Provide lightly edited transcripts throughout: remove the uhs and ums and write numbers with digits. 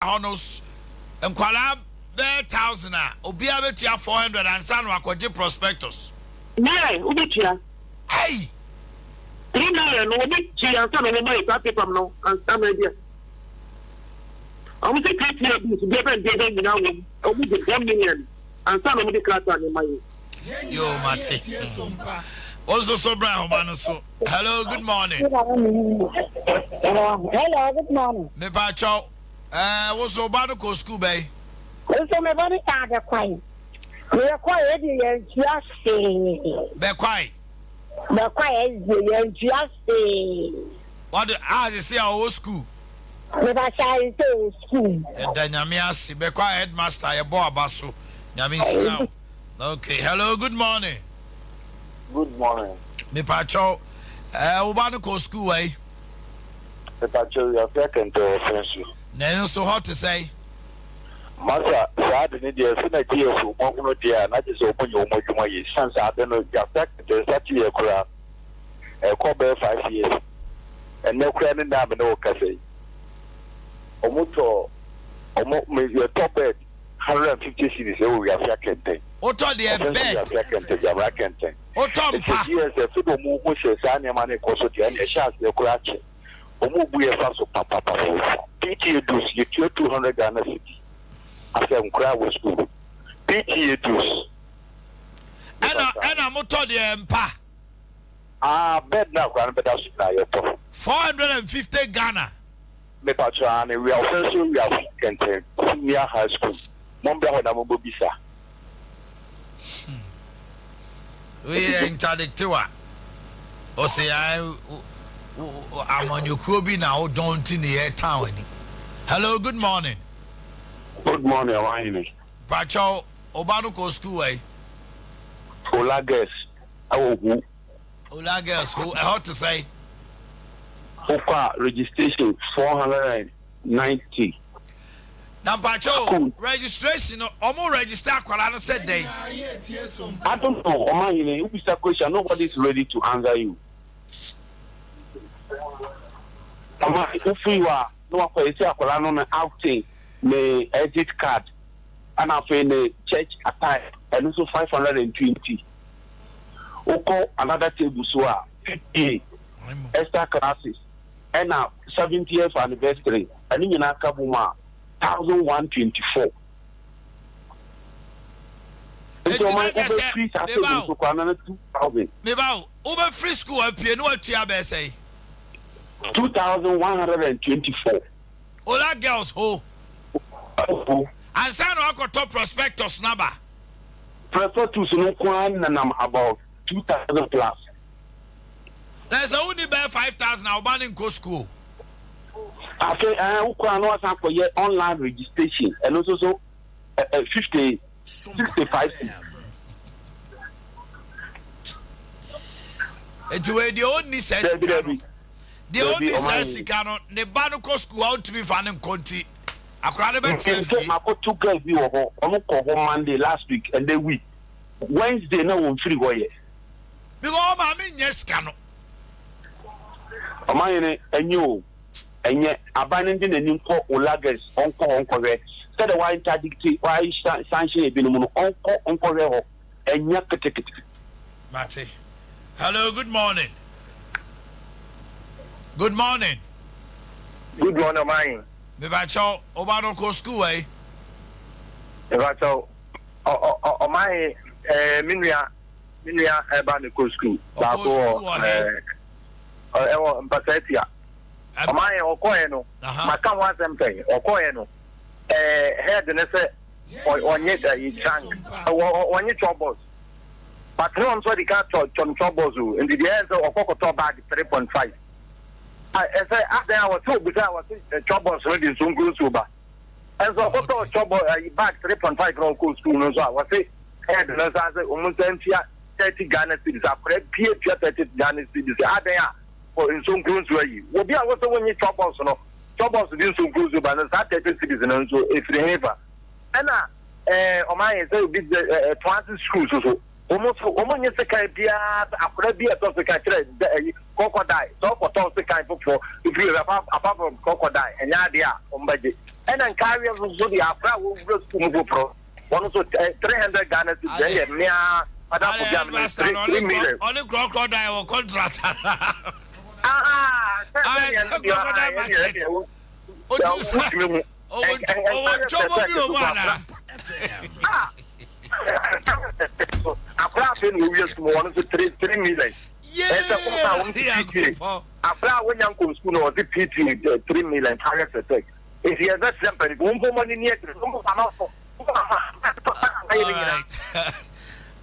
honos enkwala be 1,000 obia betia 400 and san wakoje prospectus. Yeah, ubetia. Hey. 3 million no ubetia and san no money paper no and stand there. I was say 3 million to be ben now obi de 1 million and san no dey class on money. Yo Mate. Also so brown man so. Hello, good morning. Hello, good morning. Me pa chow. What's so bad ko school bay? So me body card kwai. Me kwai e di just Be kwai. Me kwai e just What they say our school? Me ba say school. Da nyame ase be kwai headmaster ye bo abaso. Nyame sina. Okay, hello, good morning. Good morning. Me pa chow. Wo ba no ko school way? Me pa chow ya second offense. Na so hot to say. Masa sad ni dia sina tie so mo no dia na je so omonyo omodwuma yi chance ade no ya second that year kura ko be 5 years. And no kura ni na me no kase. Omuto me your top bed 150 cities we are second. Oto the bet. Second ya second. Otompa. Yes, if you mo mo se sa ni ma ne ko so dia ni chance de kura che. Omu bu ye fa so papa. PTA dues you 200 Ghana cedi. After Nkra school. PTA dues. And motor the empa. Bed now can better na your top. 450 Ghana. Me patra and we are also we are content senior high school. Momba ho na mo bisa. We interdictewa. O say I'm on your Kobe now, don't in the air town. Hello, good morning. Good morning, Omanhene. Pacho, Obanuko school way. Olages. Awu. Olages, who I ought to say. Oka registration 490. Now, Pacho, registration, almost register, Kwalana said day. I don't know, Omanhene, if it's a question, nobody's ready to answer you. If you are no outing the exit card and after the church attire and also 520. Oko another table so 50 extra classes and now 70th anniversary and in Kabuma 1124. So my free to 2,000. Over free school up here, no what you say. 2,124. Ola girls ho. And sign our top prospectus number. Prefer to no one and I'm about 2,000 plus. There's only about 5,000 now banning co school. Okay, I know for your online registration and also 65. It's where the only says. The only says cannot ne banuko school out to be fanning conti. I cried about two girls you on Monday last week and the week. Wednesday no one free way. Because I mean yes cannot. Omanhene and you and yet abandoning the new call Olages on correct. Said why interdicted why sanction a bill on correct and yet. Mate. Hello, good morning. Good morning. Good morning, mine. Me ba chow Obanoko school eh? Me ba chow my minua Obanoko school. Ba ko Mpasetia. My okoye no. Maka wan sempe okoye no. Head ne se onye da yi chank. Onye chobos. But no one saw the car chobos in the end of Okokoto bag 3.5. I say after I was told because I was chobos ready soon go sober. And so Okoto chobo bag 3.5 grow school so I was say head no say almost 30 Ghana cities. I correct P 30 Ghana cities. Adea for in some grows where you will be also when you chobos no chobos in some grows but that 30 cities and so if they have and on my say big 20 schools so almost the kind of be a topic crocodile, so for toxic kind for if you have apart from crocodile and Adea on budget. And then carry a Zodi Afra will pro. One also 300 Ghana to say, only crocodile or contract. After one to 3 million. Yes, after when young school was the PT 3 million target attack. If you have that simple, one woman in yet,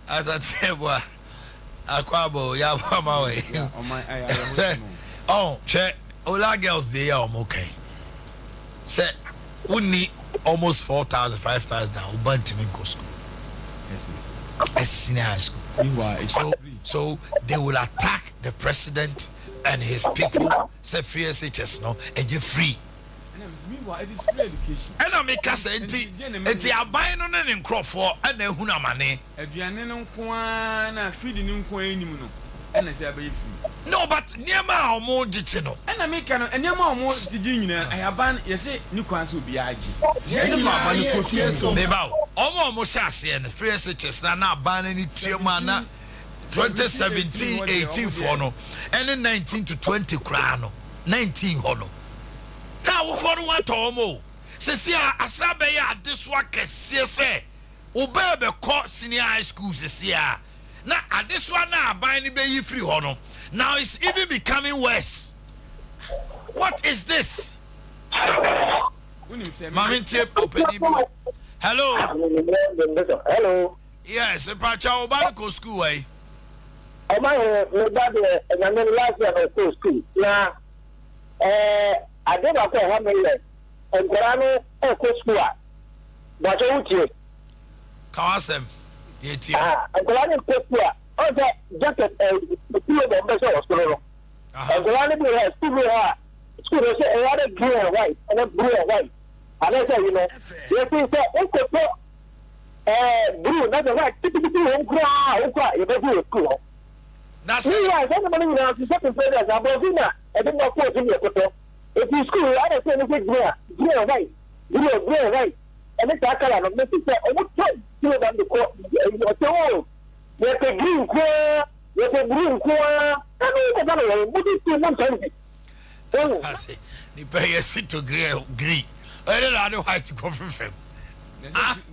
as I said, Aquabo, Yavama way. Oh, check. All our girls, they are okay. Say, we need almost 4,000, 5,000 now. Bantiminko school. Yes, a senior high school. So they will attack the president and his people. Say free SHS, no, and you free. Meanwhile, it is free education. And I make us enti are buying on an for and then who money. Feeding and I say, no, but near my more ditino. And I make and near more I have ban, you say, new class will be IG. Yes, almost and free SHS now banning it to your man 2017 18 for no, and then 19 to 20 crown 19 hono. Now, for what Tomo says, Asabaya, this one can say, Obey court senior high schools this year. Now, at this one now, buying baby free honor. Now it's even becoming worse. What is this? Mammy Tip, open. Hello. Hello. Yes, a patch of Barco school way. I might have and I'm in the last year of school. Now, I did not say how many and Grano and Cospua. But I would say, Kawasem, and Grano Cospua, also jacket the two of them was Grano. And Grano has two school, a lot of blue and white, and a blue and white. And I say, you know, yes, he said, blue, not the white, typically, and cry, you don't do school. That's it. I said, the money now to second players, I'm Bovina, I didn't know what in your if you school, I don't say anything green and white, and it's a color of Mrs. What time? You know, the court, there's a green queer, there's a green queer, and what is the one time? Oh, I say, the pay a sit to green. I don't know why to go for him.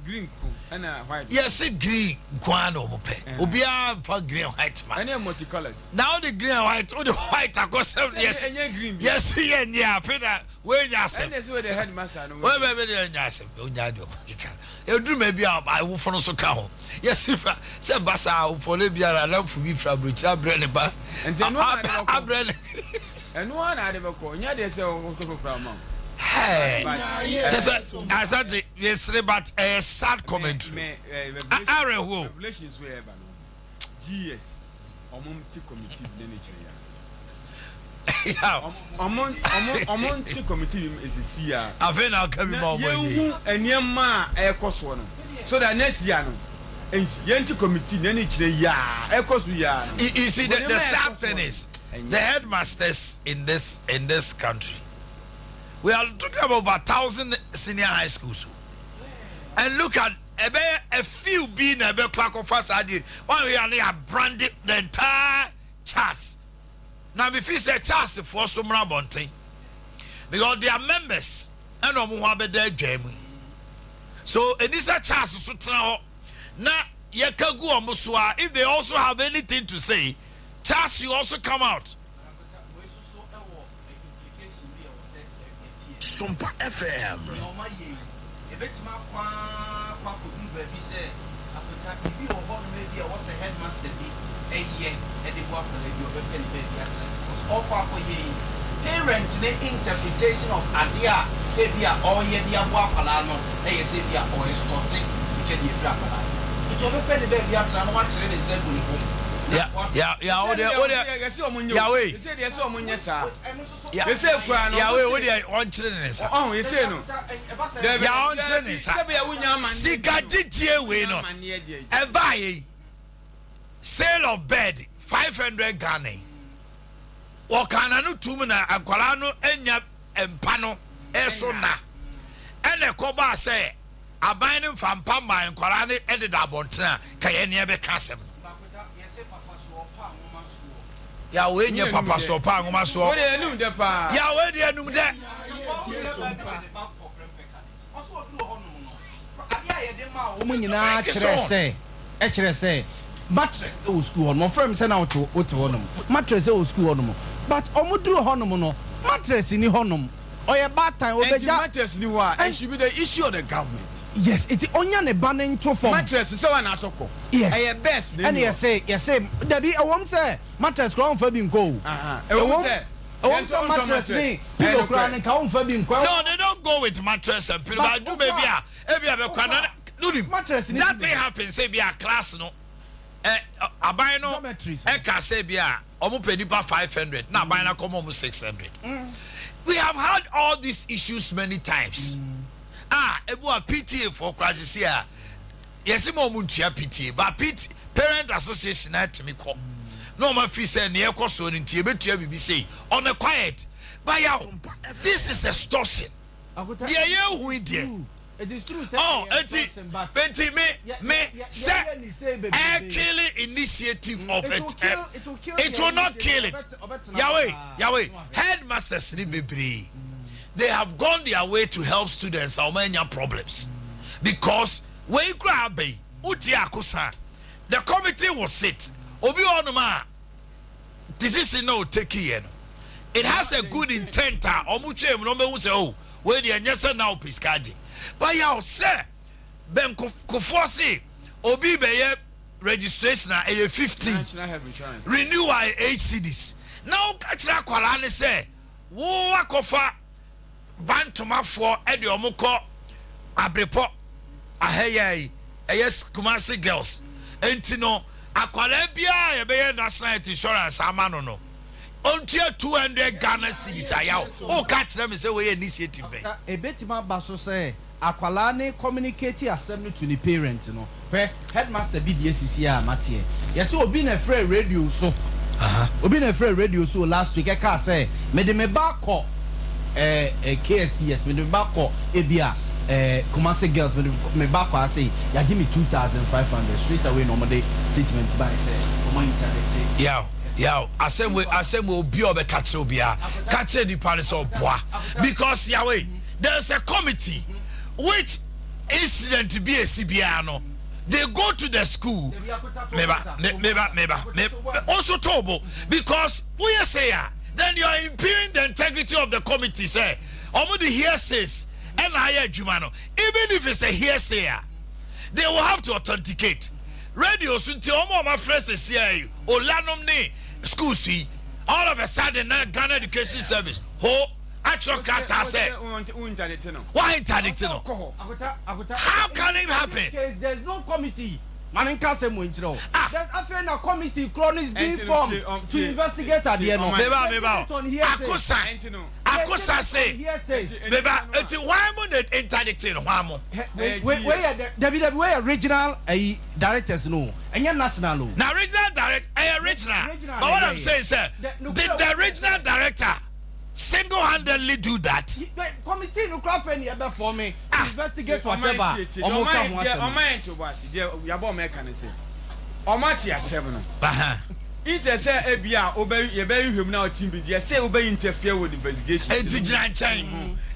Green and white. Yes, a green guano mope. Obia for green white man. And multicolors. Now the green and white, or the white are got some. Yes, and green. Yes, yeah, Peter. Where yes, and that's where the headmaster. Well, maybe yes, you do maybe I will follow so count. Yes, if I said Bassa for Libya, I love for me from Bridge, I bring it back. And then I bring it. And one I never call. Yeah, there's a from. Hey, just as I did yesterday, but a sad commentary. Revelations wherever. GS, committee, committee is a seer. I've been out coming more and young ma air cost one. So that next year, and Yanti committee, then each year, air cost we are. You see, the sad thing is the headmasters in this country. We are talking about over 1,000 senior high schools. And look at a few being a bit clock of us. One we are branded the entire chas. Now, if you say chas for some rabonting, because they are members and no more be there game. So, and this is a chas to now. Now, Yakagu or Musua, if they also have anything to say, chas you also come out. Sompa FM. Headmaster a year at the work parents interpretation of Adea Akye Abia Boakye or a Scottish security flapper. It's over penny baby at and watching the Zebully. Yeah, sale of bed 500 Ghana. Wakana no tumuna akwala no enya empa no eso na. Ene koba say aban no fampa man kwala no ededa abontena kaye ne be kasem. Ya we nye papa so pa ngoma so. Wo de enum de pa. Ya we de enum de. Omo nyina kyerɛ sɛ mattress o school no from say na wote honom mattress o school honom but omo duro honom no mattress ni honom oye bad time obeja mattress ni wa it should be the issue of the government. Yes, it's onya ne ba ne nto form mattress so wa na atoko. Yes, e best and you say dabi ewom say mattress kro onfa bi nko ewom say mattress ni pillow kro ne ka onfa bi nko. No, they don't go with mattress and pillow. But do maybe a kwana mattress ni that thing happens say be a class no aban no ka say be a omo pedipa 500 na aban na come 600. We have had all these issues many times. Ebu a PTA for crisis here. Yes, mo muntua PTA, but parent association na timi ko. No ma fi say ne ekoso nti e betua bibi say on the quiet. But this is extortion. Yeah, hu there. It is true. Oh, me say a killing initiative of it. It will not kill it. Yahweh. Headmasters ni bebre. They have gone their way to help students Omanhene problems. Because when grab uti akusa, the committee will sit. Obi onuma decision no take here. It has a good intent. Omuche no say oh, where the nyesa now piskaji. But ya say ben kufosi obi beye registration na 15 renewal 8 cedis. Now kachira kwala ne say wo akofa bantoma for ede omukọ abrepo aheyai yes Kumasi girls enti no akwala bia ye be national insurance amano no ontia 200 Ghana cedis ayaw o ka kire me say we initiative be e betima ba so say akwala ne communicate assembly to the parents no pe headmaster BDSC a matie yes obi na free radio so obi na free radio so last week e ka say me de me ba ko KSTS me de ba ko ebia Kumasi girls me ba ko say ya give me 2,500 straight away no day statement by say o my internet yeah asem obi obe catch obia catch the palace of boa because Yahweh there's a committee which incident to be a CBR they go to the school also tobo because we say then you are impairing the integrity of the committee say omo the hearsays and I jumano even if it's a hearsay they will have to authenticate radio sunti omo my friends say olanom ne school see all of a sudden Ghana Education Service actual kata say why interdict no how can it happen there's no committee maninka say mo ntiro there's after na committee chronics being formed to investigate Adea no meba akusa say meba enti why mo the interdict no why mo we regional directors no enye national no na regional direct regional but what I'm saying sir did the regional director single-handedly do that? Committee no craft any ever for me investigate whatever. It's a say Abia obey ye very him now team be say obey interfere with investigation.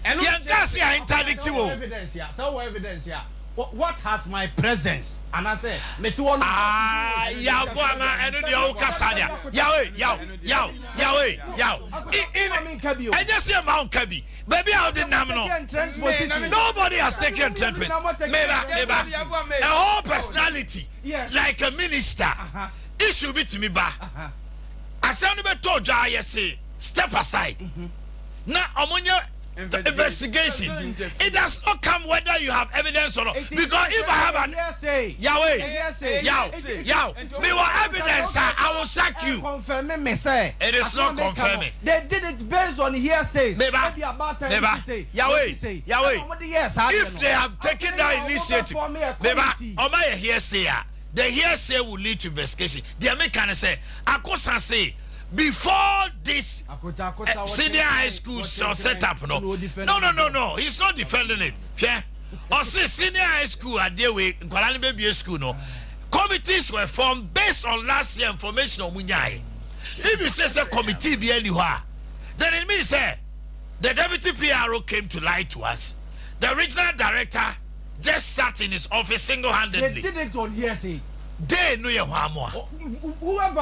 And you can't say interdict evidence here. So evidence here. What has my presence? And I say, me to one. Yahweh, and the old Casadia. Yahweh. I just see Mount Kabi. Baby, out in Namino. Nobody has taken treatment. A whole personality, like a minister. It should be to me back. I sound about told you, say, step aside. Now, ammonia. Investigation. It does not come whether you have evidence or not. Because if I have an Yaw, me want evidence, I will sack you. It is not confirming. They did it based on hearsays. Yahweh. If they have taken that initiative, the hearsay will lead to investigation. The American say, Akosa say, before this senior high school set up, no, he's not defending it. Yeah, or say senior high school at the way, Kwalani Baby School, no. Committees were formed based on last year information on Munyai. If you say a committee be anywhere, then it means the deputy PRO came to lie to us. The regional director just sat in his office single-handedly. They did it on hearsay. They know you want more. Whoever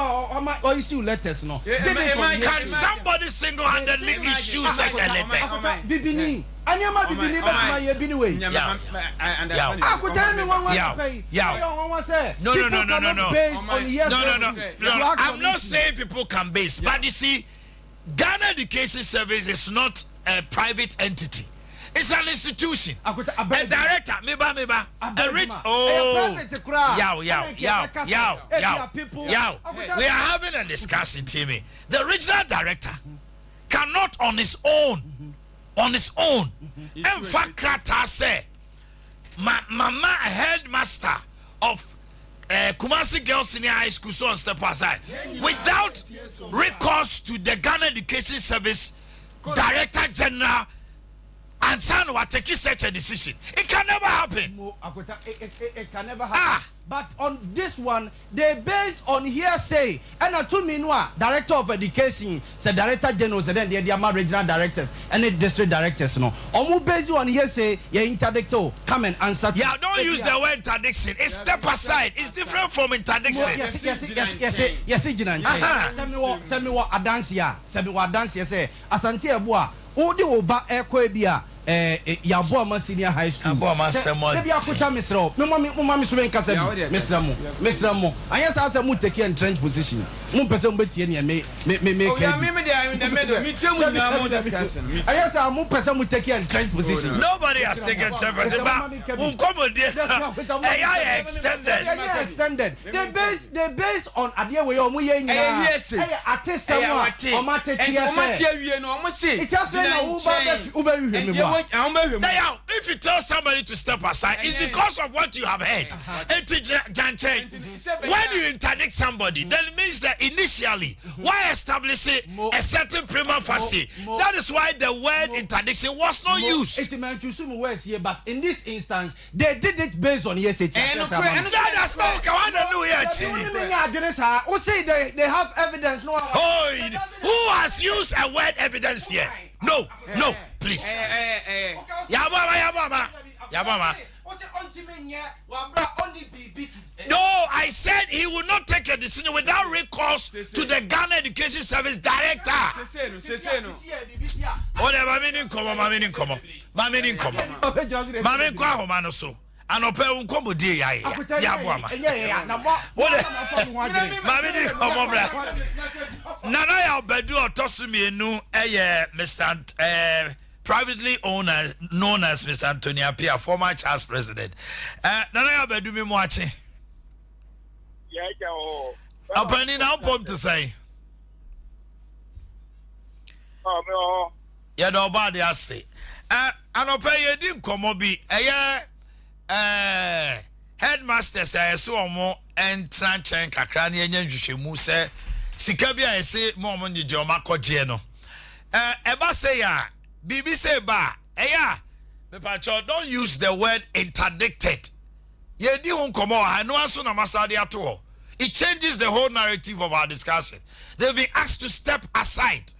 or issue letters, no. Can somebody single-handedly issue such a letter? Bibini. I never believe that my Biniway. No. I'm not saying people can base, but you see, Ghana Education Service is not a private entity. It's an institution. A director, meba. A rich. Oh, Yaw. We are having a discussion, Timmy. The regional director cannot on his own. In fact, Krata say, Mama headmaster of Kumasi Girls Senior High School, so on step aside, without recourse to the Ghana Education Service Director General, and son will take such a decision. It can never happen. It can never happen. But on this one, they based on hearsay. And to me, Director of Education, the Director General, then they are regional directors and the district directors. No, based on hearsay, your interdictor come and answer. Yeah, don't use the word interdiction. It's step aside. It's different from interdiction. Yes, Send me what a dance here. Send me what dance here. Say, Asante Abua, Odi Oba Ekoebia. Yaboa Senior High School. Maybe I could tell Mr. No, Mammy Swain Casa, Mr. Mo. I guess I said, take in trench position. One person with you and make discussion. I guess I'm one person would take in trench position. Nobody has taken trench position. AI extended. They base on Adea Way or Muye. Yes, I tell someone. If you tell somebody to step aside, it's because of what you have heard. When you interdict somebody, then it means that initially, why establish a certain prima facie? That is why the word interdiction was not used. But in this instance, they did it based on yes. That's not who say they have evidence. No, who has used a word evidence here? No, please. Yabama. No, I said he will not take a decision without recourse to the Ghana Education Service Director. Nana Bedu Otosumi Mr. Privately owned known as Mr. Anthony Apia, former Charles President. Nana Bedu me watching. Opening now point to say. Yeah, nobody has say. And I'll pay you didn't come obi. Headmasters I saw more and Tranchen Kakrani and Yushimu say Sikabia I say more money Joma Kojeno. Eba say ya BBC ba don't use the word interdicted. Ye di won komo I no aso na masadi at all. It changes the whole narrative of our discussion. They've been asked to step aside.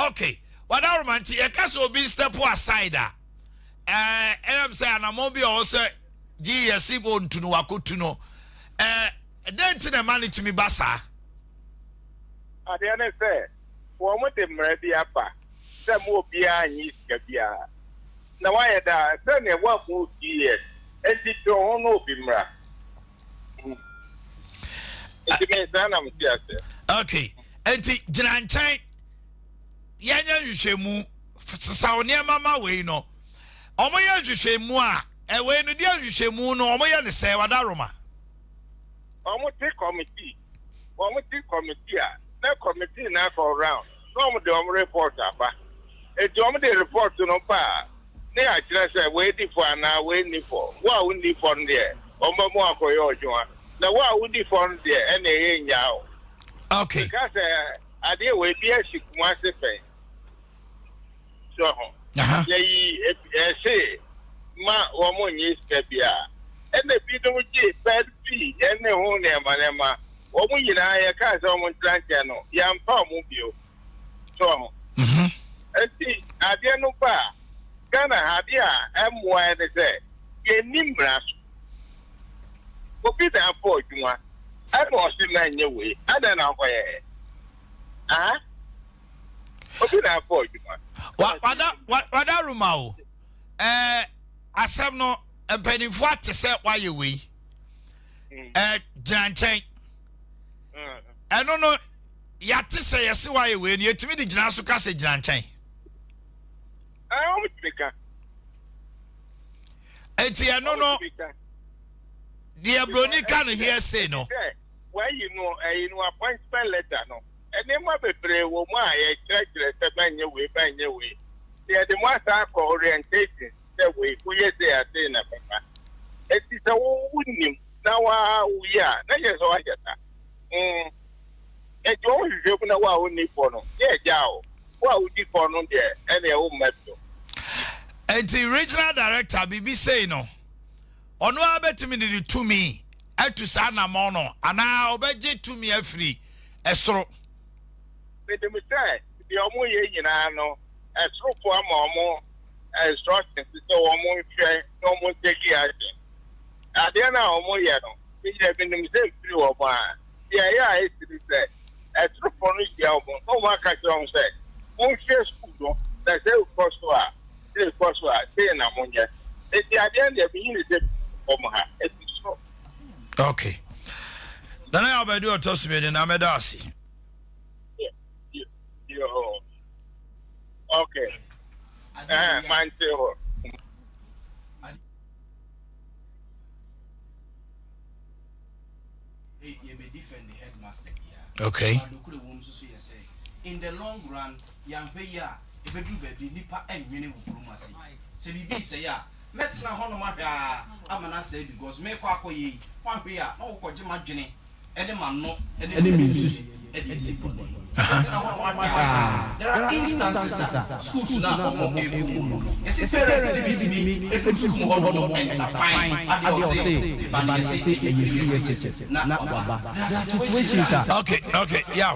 Okay, what I romantic a case will be step aside. And I'm saying I'm be also GSC born to know Akutuno. Then to the money to me basa. At the end say, one with them ready up. Some more beer and yeast beer. Now I had a son of 1 years, and it's your own opimra. Okay, and the Janchai Yanya Yushemu Saunia Mama way no. Omoya Yushemua, and when the dear Yushemu no Omoya the Sawadaroma. Almost committee. That committee now for round. No, the reporter. A Dominic report to no pa. They are just waiting for an hour, waiting for. What we need for there? Omamoa Koyojoa. na wa wudi fon de ene ye nyawo. Okay. Because Adea we be a shikumase fe. So ye say ma wo mo nyi skabia. Ene bi no ji bad fee ene ho ne manema. Wo mo nyina ye ka se wo mo tranche no. Ya mpa mo bio. So enti Adea no pa Ghana Adea emwa ene se ye nimbra obi da po adwuma ana o se na nye we ada na akoye obi da po adwuma wada ruma o asem no empanifo atese waye we gyanchen eno no yate se yese waye we ne yetimi di gyina so ka se gyanchen o muteka enti eno no the brony can hear say no. Why you know appointment letter no. And then my baby woman I church the ban your way. They are the ones that are orientation that way. We say I say na papa. It is a wooden now we are. That is all I get. It always open a wow only for no. Yeah, Jow. What would you for no there? Any old metro. And the regional director BB say no. Ono abetimi ni to me etu sana mono ana obeje to me afri esoro me dem say the omo ye nyina no esoro fo amomo instructions so omo hwe no mo take action ade na omo ye no me je bi dem say free wo ba ya e ti say esoro fo no ye omo no ma ka je on say mo hwe school no that say cost say na mo nye e ti ade na bi ni say okay. Then I will do a toss me in Amedasi. Okay. Man, you may defend the headmaster here. Okay. In the long run, young Paya, a baby, Nipa and Yeni Wukumasi. Say, be say, ya. Let's not honor my I'm an assay because make Quaco ye, one way, no Kojima Jenny, Edeman, no, there are instances, schools now, yes, it's very okay, yeah.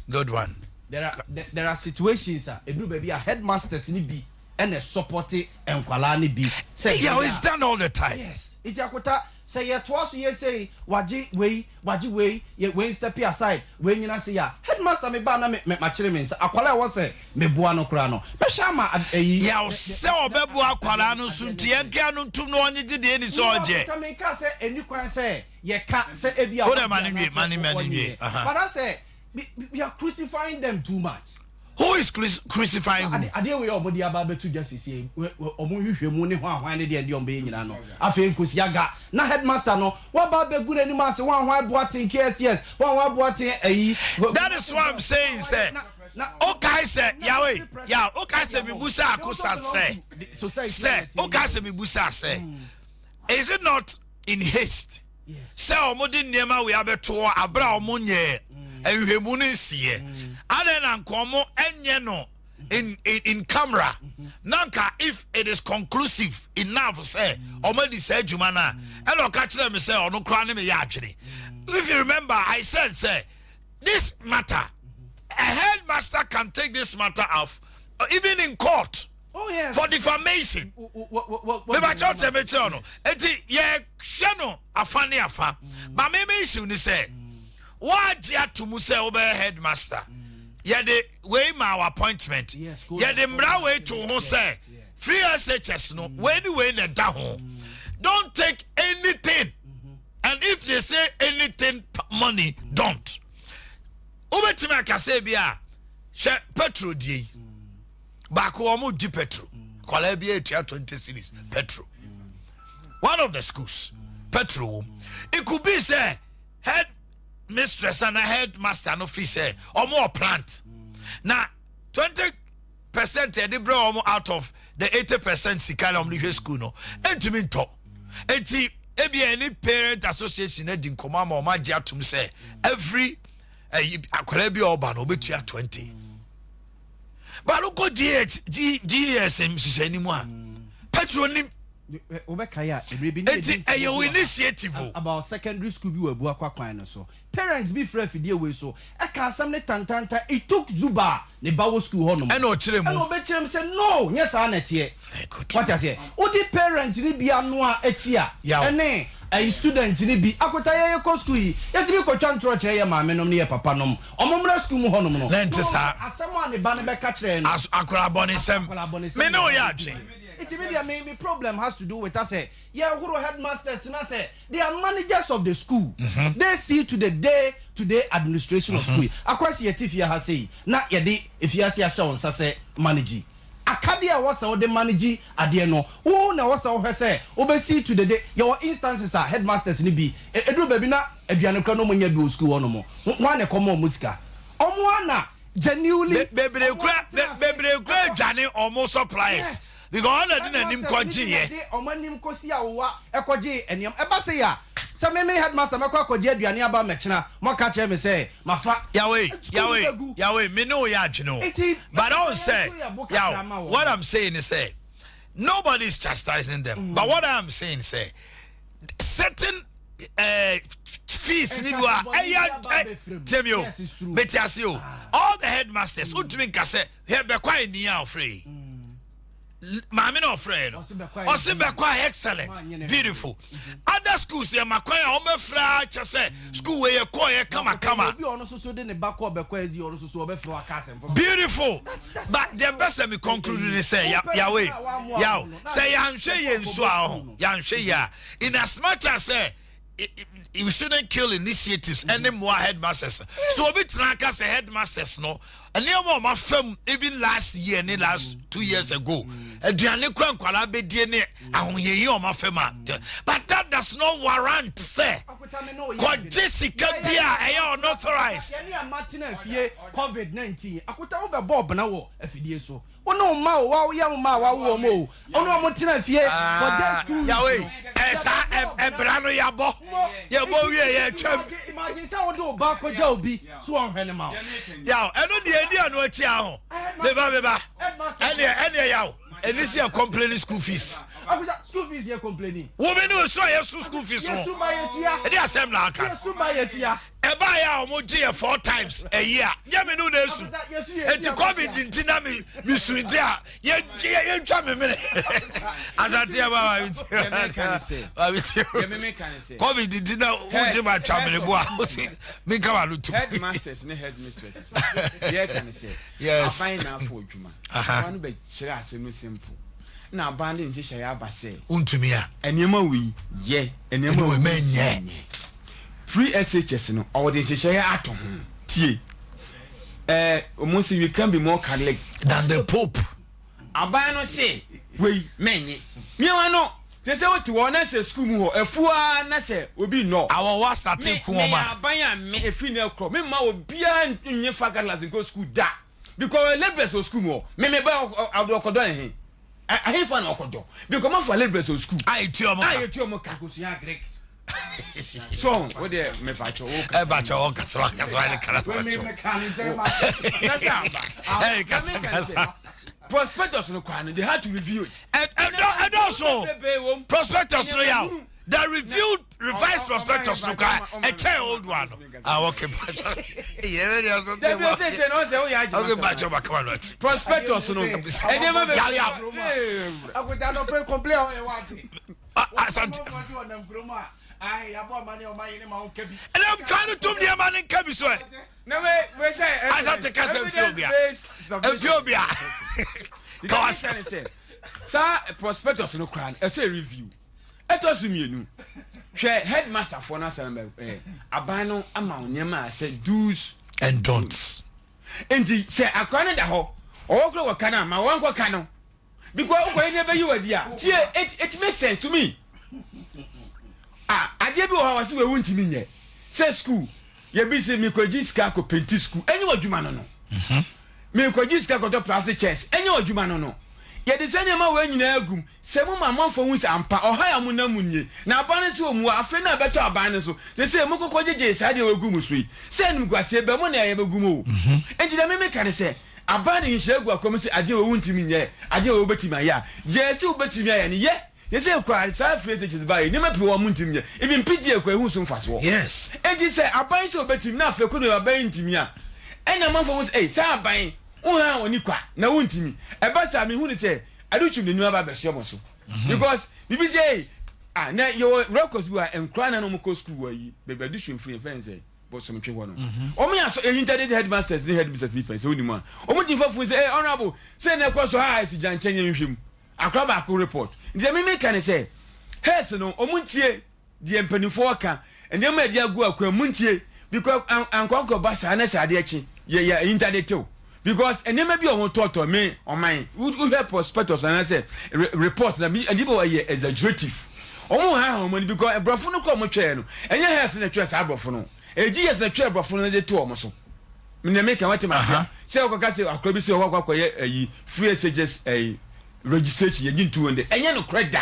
Good one. There are situations edu baby a headmasters ni bi and a supporting enkwala ni bi say yeah it's done all the time. Yes it yakota say ye to aso ye say waji we ye we step aside we nyina say ya headmaster me ba na me kire me say akwala wo say me bua no kura no me sha ma eyi ya say obebu akwala no sunti enka no ntum no onye gide eni so oje ta me ka say eni kwan say ye ka say ebi a o mani but I say we are crucifying them too much. Who is crucifying who? Adea we obodi aba betu justice here. Omo hwehwe mu ne hwan ne de ombe nyina no. Afi nkosi aga. Na headmaster no, wa ba be gure ni ma se hwan boatin KSS, hwan boatin ayi. That is what I'm saying, sir. Okay, sir. Yahweh. Yeah, okay, sir. Bibusa akosa say. Okay, sir. Bibusa say. Is it not in haste? Yes. Sir, omodi niema we abeto abra omonye. Ehwemu ne sie. Adena nkomo enye no in camera. Nanka if it is conclusive enough say omedi say adwuma na. Elo ka kire me say ono kra ne me ya adwene. If you remember I said say this matter a headmaster can take this matter off even in court. Oh yes. For defamation. Me ba chot se me che no. Enti ye hwe no afane afa. Ba me issue ni say wajia to muse obe headmaster. Yede we my appointment. Yede mra we to ho say free SHS no we na da ho. Don't take anything. And if they say anything money, don't. Obetima ka say bia she petrol die. Back omo di petrol. Kwala bia 20 cities petrol. One of the schools petrol. It could be say head mistress and a headmaster no fee or more plant. Now 20% they brought out of the 80% sika na omni school no entumi nto enti ebia any parent association na di nkoma ma o ma gya tum say every akwara bi oba no obetua 20 but look go GSM shisani mu a patronim Obekaya initiative about secondary school bi wabu akwan no so parents be free fidie we so e ka asam ne tantanta it took Zuba ne bawo school ho no e no kire mu e no be kire say no yes na tie what you say odi parents ni bia no a etia ene a student ni bi akota ye ko school yi yetimi ko twantro kire ye maame nom ne ye papa nom omomra school mu ho nom no asam a ne ba ne be ka kire no akora bonisem me no ya adwe. It's immediately maybe problem has to do with us. Yeah, who headmasters and I say they are managers of the school. They see to the day-to-day administration of school. Akwasi yetifia has say na yedi if you see a show on say manage. Akadia was all the manage Adea no. Who na was all her say see to the day your instances are headmasters ni bi. Edu baby na eduane kra no monya do school no mo. One e komo musika. Omoana genuinely bebre kra dwane almost surprise. Because all the name koji ye omanim kosi awa ekoji eniam eba say ya so me headmaster makwa koji aduane aba mechina moka che me say mafa Yahweh me no ya adweno but don't say what I'm saying is say nobody's chastising them but what I'm saying say certain fees ni do temio betiasio all the headmasters utumi ka say he be kwa ni a free Mami no friend. Osibekwa excellent. Beautiful. Other schools here makwa ya omefra cha say school we ye ko ye kama. Beautiful. But the best me conclude ni say Yahweh. Yaw. Say yanhwe ye nso a ho. Yanhwe ya. In as much as say you shouldn't kill initiatives any more headmasters. So we try say headmasters no. And my firm even last year, last 2 years ago, but that does not warrant, sir. God, Jessica, be unauthorized. COVID-19. I could tell Bob now if it is so. Oh no, wow, young ma, wow, mo. Oh no, Montina fear for just 2 Yahweh, as I Brano Yabo, Yabo, champ. Imagine someone do back with Joby, so I'm running out. Yaw, I know the idea no chiao. Never, any yaw, and this year complaining school fees. School fees here complaining. Women who saw your school fees. Yes, you buy it here. Yes, I'm like, yes, you buy it here. I buy our moji 4 times a year. Yami no nesu. And to COVID in Tinami, Miss Windia. You jam a minute. As I tell you, COVID did not hold my chamber. Me come out to headmasters and headmistresses. Yeah, can I say? Yes. I find out for you, one be simple. Now, banding Jishayaba say, Untumia, and Yama ye, and Yama men ye. Free SHS no or the share atom. T. Almost you can be more Catholic than the Pope. Abano say, we many. Me no. They say what you want to say school a fool say will be no. Our was at Kuma. Buy me a female crop. Me ma will be in your faculty and go school da. Because a liberal school me buy out of Codon. I have fun Okodo. Because my for liberal school. I tell you, Greek. So, what the me bacho prospectus no kwan they had to review it and also prospectus no yaw the revised prospectus no kwan a old one okay prospectus no and I'm trying to do the man in Kabi. No, we say, I have to cast Ethiopia. Sir, prospectus no crown, I say review. It was me. Share headmaster for us, Abano amount, Yama said do's and don'ts. And the say, I can't ho, or go a cannon, my one cannon. Because whenever you are there, it makes sense to me. I did how I see we won't mean yet. Say school, you be say me kojiska ko penti school. Any what you man no. Me kojiska ko to plastic chairs. Any what you man no. ye de sanya ma wa nyina agum se mo ma manfo hu se ampa ohaya mu na munye na aban se omu afi na beto aban ne so se mo kokko jeje sa de wagum so yi se nim gwase be mo na ye bagum o enti da me kan se aban ne hye agu akom se ade wo ntimi nye ade wo betimi aya je se wo betimi aya ne ye se kwa sa phrase just by ni mapi wo ntimi nye even pidi ekwa hu so mfaso yes enti se aban se wo betimi na afi ko no aban ntimi a enya manfo hu se sa aban ha oni kwa na wontimi eba sa me hu ni say aduchum de nua ba behye mo so because bibi say na your records we are enkra na no mo ko school wa yi be be aduchum free fence but some twe wono o me aso internet headmasters ni headmasters bi pense oni ma o mo din fafu say honorable say na ko so ha si janchenye nhwem akra ba ko report nze me kan say hes no o mo ntie de empanifo aka ende ma de agu akwa mo ntie because ankoko ba sa na sa de achi ye internet o because enema bi on toto me on mine we help prospectors and say reports na me people are exaggerative on ha ho money because brofo no ko mo twa no enye hes na twa sa brofo no eji yes na twa brofo no je to o mo so me na make what ma say o ka say akra bi say o kwa ayi free messages registration ye gintu wonde enye no credit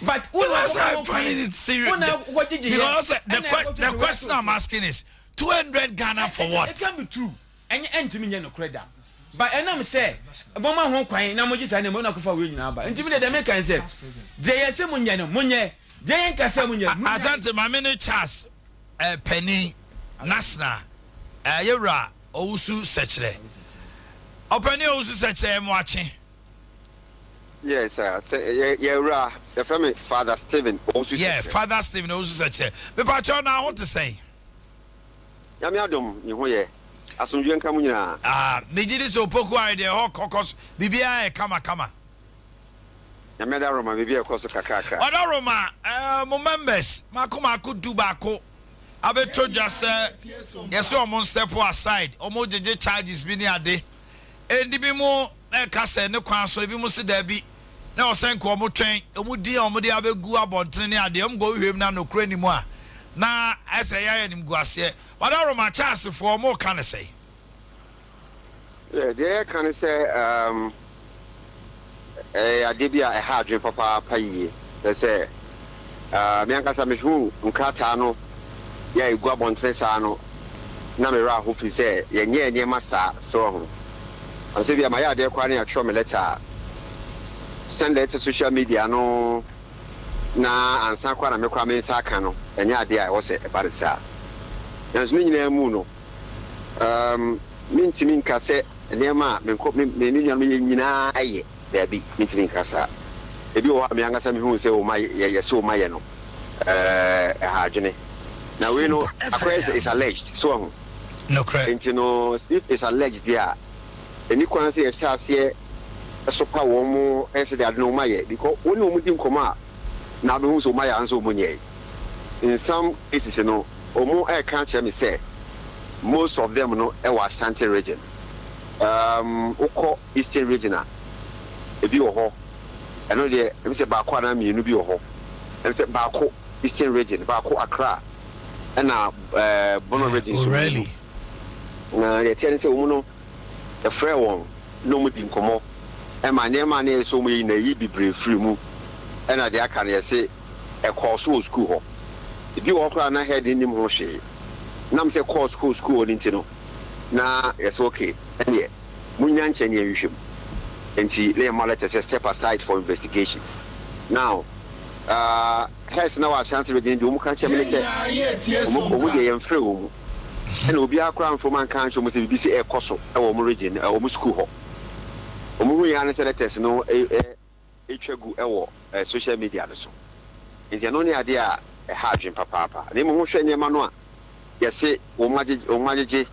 but I find it serious because the question I'm asking is 200 Ghana for what? It can be true. Any entimi nye no credit but enam say mama ho kwan na moji sa na mo na kofa we nyina ba entimi de make kan say je yese mo nye no mo nye je yen ka say mo nye asante mama ne Charles penny national yewra owusu sechere openi owusu sechere mo ache yes sir yewra the family father Stephen owusu father Stephen owusu sechere me pa cho na what to say yami adom ni ho ye asumdwe nka munyina mejidi so poku ide ho kokos bibia e kama ya meda roma bibia koso kakaka oda roma mo members makoma ku dubako abeto just yes o mon step aside o mo jeje charges bi ni ade endi bi mo ka se ne kwan so bi mo se da bi na o sen ko mo twen o mo di o mo de abegu abonten ni ade o mo go hwem na no kura ni mu a na ese ya nim guase wadaro ma chance for more can say they can say adebia a hard dream papa paye they say me ankasa me hu nkata no ya igwa bontre sa no na me ra ho fi say ye nye masa so ho am say bia ma ya de kwa na atwa me letter send it to social media no na ansa kwa na me kwa me nsa aka no enya ade a wo se ba de sa yanzu ni nyina mu no minti min ka se nema me ko me nyina me nyina aye baby minti min ka sa ebi wo me angasa me hu se o ma ye so ma ye no ha dwene na we no akwai is alleged so no correct no if is alleged there any kwan se yes ase so pa wo mu ese de adno ma ye because woni o mu di nkoma na be hu so ma ya anso mo nye in some cases you know omo can't hear me say most of them no e wa Ashanti region oko eastern region e bi wo ho eno de e say ba kwa na mi nu bi wo ho e say ba ko eastern region ba ko Accra na Bono region so really na ye tell say omo no the free one no mu bi nkomo e ma na so mu yi na yi bibre free mu e na de aka na say e call so school ho if you walk around head in him hoshe nam say course school no na yes okay and yeah munya nchen ye hwem enti le ma let us step aside for investigations now has now a chance to begin do mu kan che me say omu de yem frɛ wo mu and obi akra from man kan so mu say bi say e koso e wo mu region e wo mu school ho omu hu ya na say letters no etwagu e wo social media no so enti no ne ade a hardware papa na mo hwɛ nyema no a yɛse wo magege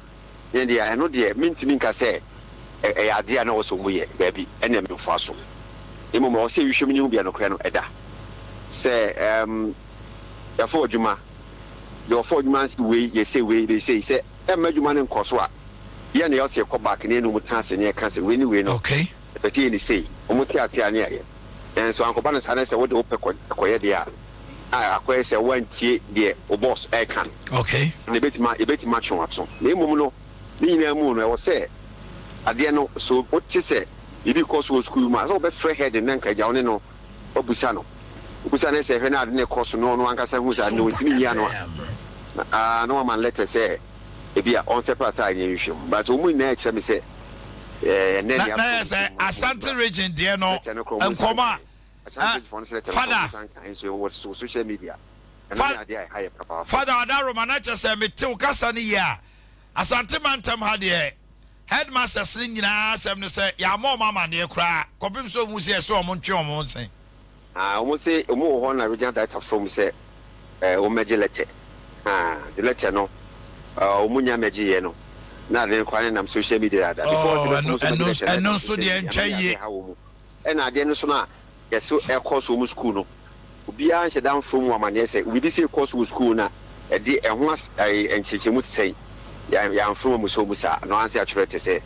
ye dia ɛno de mintimi nka sɛ ade a na wo so mu yɛ baabi ɛna me fa so emo mo sɛ hwehwɛ mu bia no kra no ɛda sɛ yɛfo adwuma nsi we yɛse we they say sɛ ɛma adwuma no nkɔ so a yɛ na yɛse kɔ back ne no mu tanse ne ka sɛ we ni we no okay bɛti ni say o mu tia ne ayɛ ɛnso ankɔba no sa na sɛ wo de wo pɛ kɔyɛ de a akwai say one tie de o boss e kan okay na betima twon ato na emum no ni nyina mu no e wo say ade no so o ti say Ibi course was school ma so be free head and nka ja no obusa no say hwe na ade ne course no ankasa hu sa no ntimi ya no no man letter say e bia on separate anya hwehwem but omu na ekye me say na say Asante region there no enkoma father social media father adaro manager say me te ukasa ne ya Asante mantam ha de Headmasters nyina asem no say ya mama ne kura kopim so mu say so omo ntwe omo nsen omo say omo ho na regional data from say o meje letter the letter no omo nya meje ye no na de kwani nam social media that because no so de ntwaye e na de no so na yes e course omo school no obi an she dan from amane say we be say course school na e de e ho enchechemu tsai ya from so musa no answer atwere te say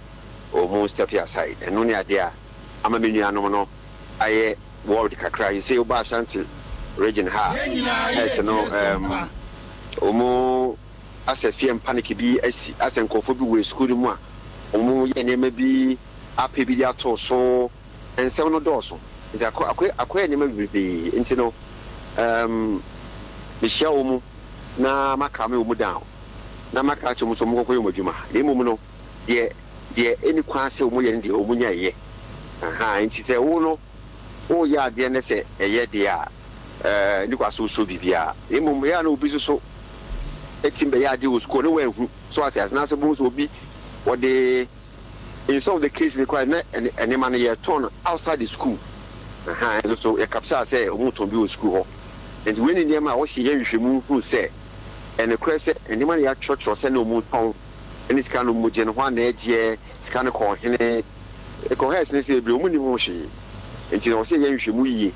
o step aside and no ne ade a ama menuanom no aye world kakra you say oba Ashanti region ha yes no omo asefie panic bi asi asenkofo bi we school mu a omo ye ne ma bi ape bi ato so ensem no doso nti akoye ne ma bi nti no bishia omo na makame omo down na maka chomu so mukoko yomodwuma lemum no de eni kwase omo ye ndi omo nya ye nti te wo no o ya de ne se eye de a ni kwaso so bibia lemum ya na obi so etimbe ya de wo school no we hu so at na so bu so obi what the in some of the cases require na any man ye turn outside the school so e kapsa say omo ton bi wo school ho and when in dem a wo hye hwehwemu hu say and the crescent and the money at church or send no moon pound and it's kind of mujan one edge it's kind of call him a coherence is a blue money motion until I say you muyi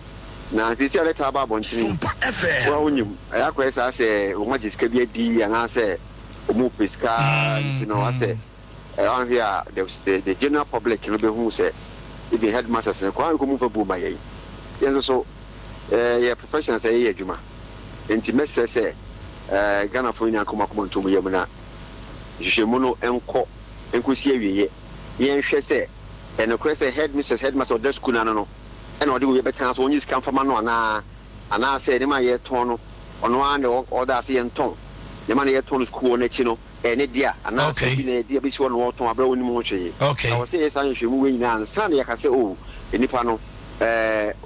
now this year let about on well you I request I say what is can be a D and I say move pesca you know I say around here the general public you know who say if the headmasters and quite move a boom by yes so yeah professionals say yeah juma intimate say Ghana for nya koma ntomo yam na hwehwemu no enkosi awiye yen hwe se enokre se headmaster of the school na no ena ode we betan so onyi sika mfama no ana se ne ma ye ton no ono an de order se yen ton ne ma ye ton school na chi no ene dia ana se bi na dia bi so no ton abra woni mo hweye na wo se ye san hwehemu we nyina ansa na ye ka se o enipa no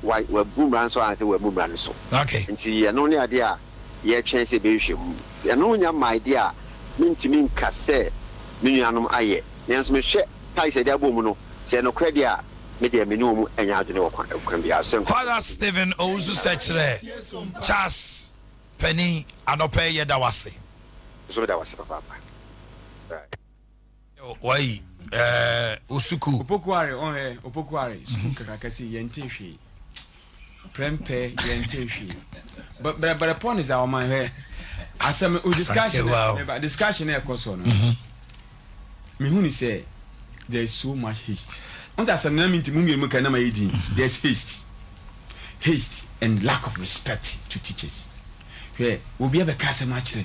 wa bumran so an se wa bumran so nti eno ne ade a ye chance be hwehemu eno nya my idea mintimi nka se menuanom aye nenso me hwe kai se dia bomu no se no kwade a me dia menum anya adwene wakwan bia so Father Stephen Owusu sechere Charles Penny anope ye da wase so da wase papa wai usuku opokuare school kakakasi yente hwe prempe yente hwe but the point is our man here as a discussion here koso no me hu ni say there is so much haste on that some mean to mummy make na my edin there's haste and lack of respect to teachers where we be able to much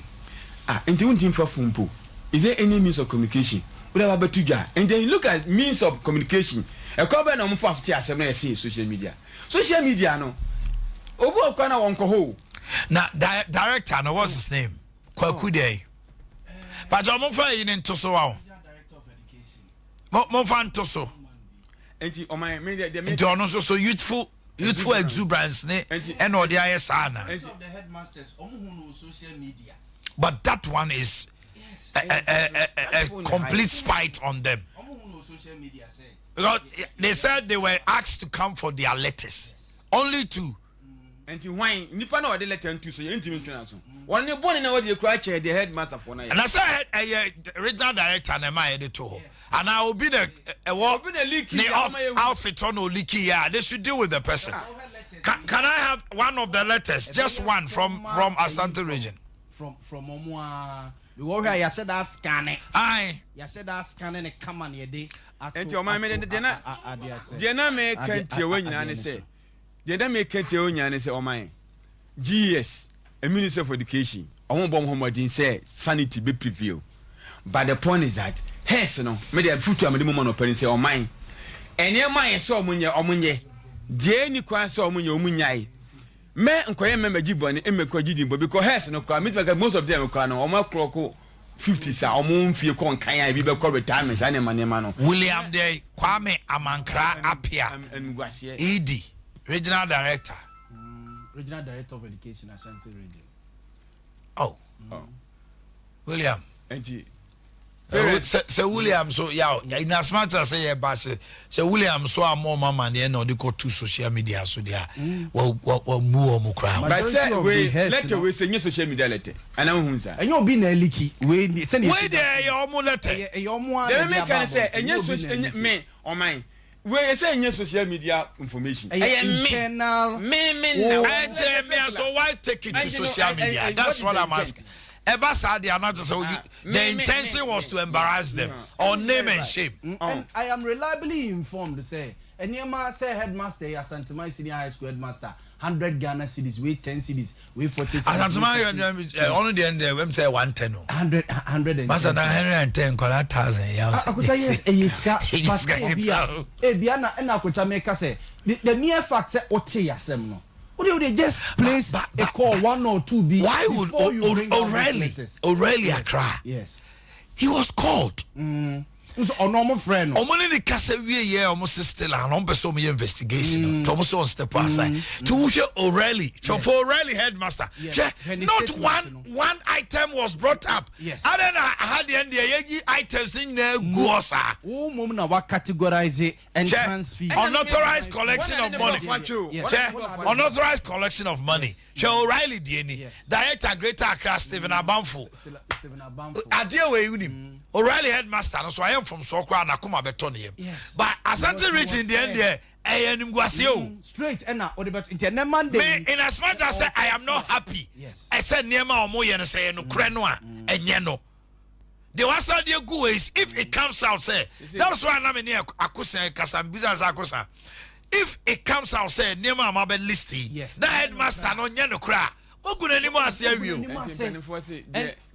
and you team for fumpo is there any means of communication whatever betuja and then you look at means of communication e ko be na mo fast asem na say social media no obu okwana wonko ho na director no what's his name Kwaku dey but mo fa yin into so wa director of education mo fa into so enti o my media the enti ono so youthful exuberance ne and all the ISana the headmasters omo social media but that one is a complete spite on them omo social media say because they said they were asked to come for their letters only two enti why nipa na wade letter ntu so ye ntimi ntwana so won ne bone na wade kura che the headmaster for na and I said regional director na my editor and I will be the outfit on leaky yeah they should deal with the person can I have one of the letters just one from Asante region from Omwa we were here you said that scanning aye you said that scanning come on ye dey enti o my me de na me kantie wa nyina ne say the dem make it onya say oman GS a minister for education omo bom homodin say sanity be prevail but the point is that hence no me dey future me dem no parents say oman ene ma ye so omunye die ni kwa so omunyai me nkoye me magibone emekwa gidimbo because hers no kwa most of them kwa no omo clock 50 sa omo mfie kon kan ya bi be ko retirement sa ne ma no William Day Kwame Amankra Apia ED Regional Director of Education Ashanti Radio. Oh. William enti so William so yeah in as much as say bash so William so am mama na no dey go to social media so there well mu crowd but say we letter we say social media letter ana hu sa enyo obi na eliki we there your omo letter your omo dem me can say enyo social me oman we say enyo social media information me so why take it to social media that's what I'm asking. The intention was to embarrass them or name and shame. And I am reliably informed to say, and Yama say headmaster, Asantumai Senior High School headmaster, 100 Ghana cedis, wait 10 cedis, wait 40 cedis. Asantumai only the end there, we say 110. 100. Master 110, call 1,000. I could say yes, a yiska, Ebiana, and I could make us say the mere fact that Otia Semno. Would they just place a call 1 or 2 B? Why would O'Reilly cry? Yes. He was called. A normal friend. Omanhene kasa wie ye almost still and on person me investigation. Thomas on step aside. To O'Reilly. So for O'Reilly headmaster. Not one item was brought up. Yes. And then I had the end the items in there go sir. Oh mom na wa categorize it and transfer. Unauthorized collection of money. Unauthorized collection of money. So O'Reilly DNA. Director Greater Accra Stephen Abamfo. Adea Akye O'Reilly headmaster, so I am from Sokwa and Akuma Betonium. Yes. But Asante Rich in the end there, straight and now, what about Monday? In as much as I am not happy, I said Nema or Moya and say no Krenwa and Yeno. The was idea go is if it comes out, say that's why I'm in here Akusa Kasam Bizas Akusa. If it comes out, say Nema Mabe Listy, that headmaster no Yeno cry. What could anyone say you?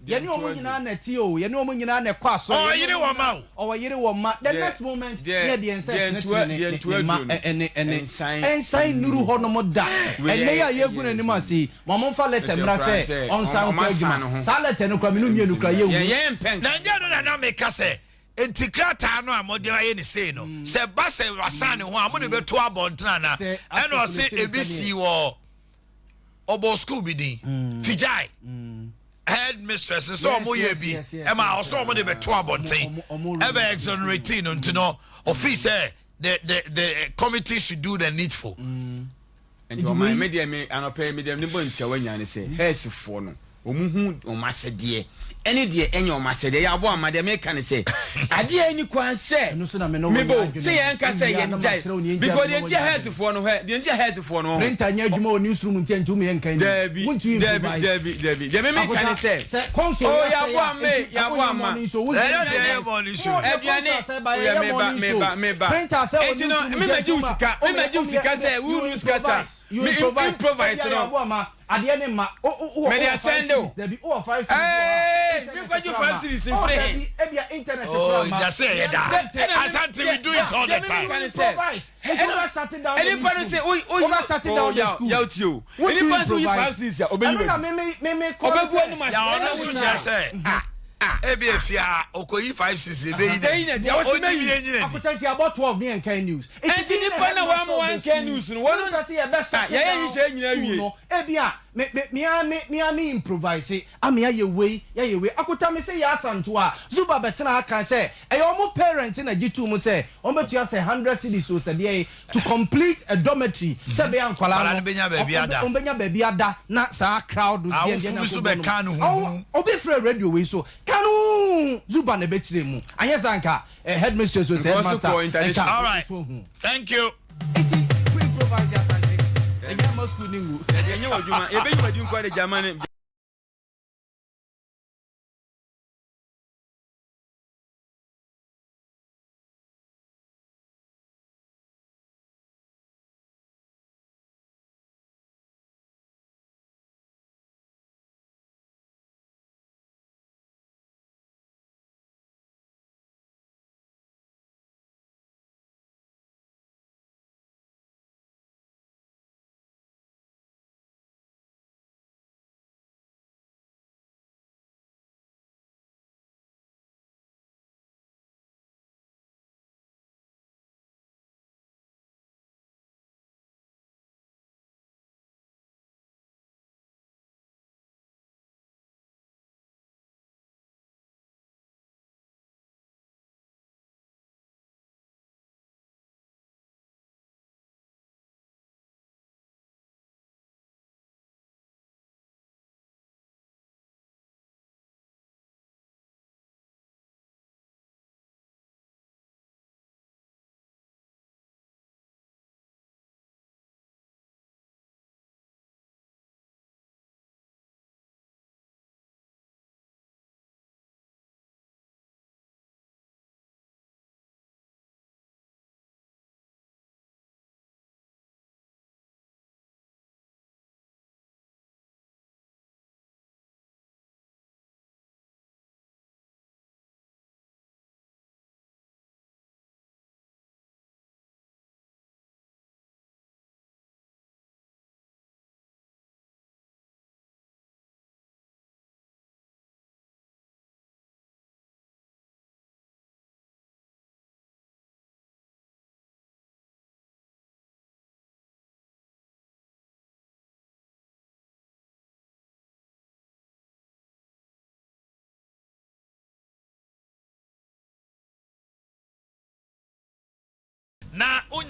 You know when you're na tio, you know when you're na kwaso. Oh, you know what ma? Oh, you know what ma? The next moment, yeah, the ancestors and sign Nuru Honomoda. And they are good anymore. See, Mamma let them say on sound clergyman. Salet and Ucraminu Nuclear. Nanya no make us say. Intikrata no amodira ye ni say no. Se base wasane ho amone beto abontana. And was say ABC wo obo school bi din. Fijai. Headmasters so mo ye bi e ma also mo de beto abonten e be exonerating unto no office the committee should do the needful and my media me anopay media ni bo ntia wanya ne say hesifo no omuhu omasede any de enyo omasede ya abo amade me kan say ade ani kwan say me bo say yan ka say yan jai because the ntia hesifo no he the ntia hesifo no printer nya adwuma o newsroom ntia ntumi yan kan Debi de me kan say console oh ya bo ama ya money show aduane meba printer say no me maji usika say we use kasa me improvise no Adea ne ma media send there be over 5 series. Hey, me go you 5 series in free. Ebia internet. Oh, that's it. Asante we do it all the time. Improvise. Over shutting down. Anybody say over shutting down the school. Yaw tio. Anybody say 5 series ya obey you. Me obefu anu ma. Ya ono so che say. Ebi efia okoyi 5-6 ebe yi ya wose na yi akutanti about 12 me and kind news. Enti ni pa na wa mo one kind news no wono na say e be shut. Ya yi se nyina wie. Ebia me improvise amia ye we akuta me say ya asanto a zuba betena aka say e your parent na gitu mu say on betu ya say 100 cedis so say dey to complete a dormitory say be ankwala no on benya baby ada na sa crowd dey dey na so be kan hu obi free radio we so kanu zuba na betire mu anya sanka headmistress we say headmaster all right thank you improvise ya sante enye mo school ningu enye wajuma ebe yi wajun kwa de jamane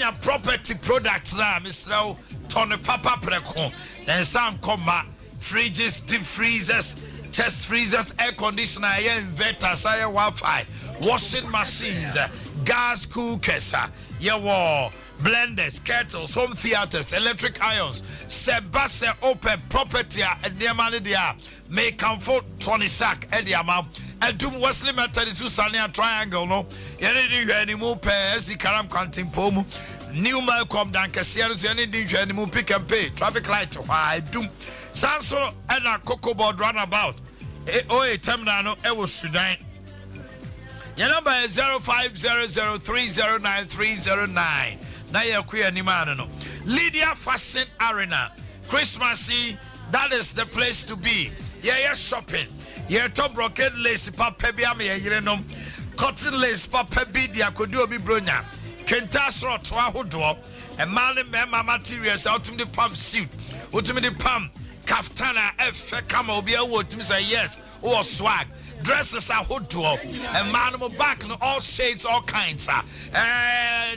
wonya property products na Mr. Tony Papa Preko. Then some comma fridges, deep freezers, chest freezers, air conditioner, inverters, Wi-Fi, washing machines, gas cookers, blenders, kettles, home theaters, electric irons, sebase open property and the money there may comfort 20 sack and the amount and do Wesley Methodist Susania triangle no any more pairs the Karam Quantum Pomu New Malcolm Dankasians any more pick and pay traffic light why do Sanso and a cocoa board runabout a terminal it was Sudan. Your number is 0500309309. Now you're queer Nimano. Lydia Fashion Arena. Christmassy, that is the place to be. Yeah, shopping. Yeah, top brocade lace, papebiam, yeah, cotton lace, papebidia, could do a bibronia. Kentasro, Twahudo, and Mali Mema materials, ultimate pump suit, ultimate pump, kaftana, F, come be a word to say yes, or swag. Dresses are hood to and man back in all shades, all kinds. Yeah,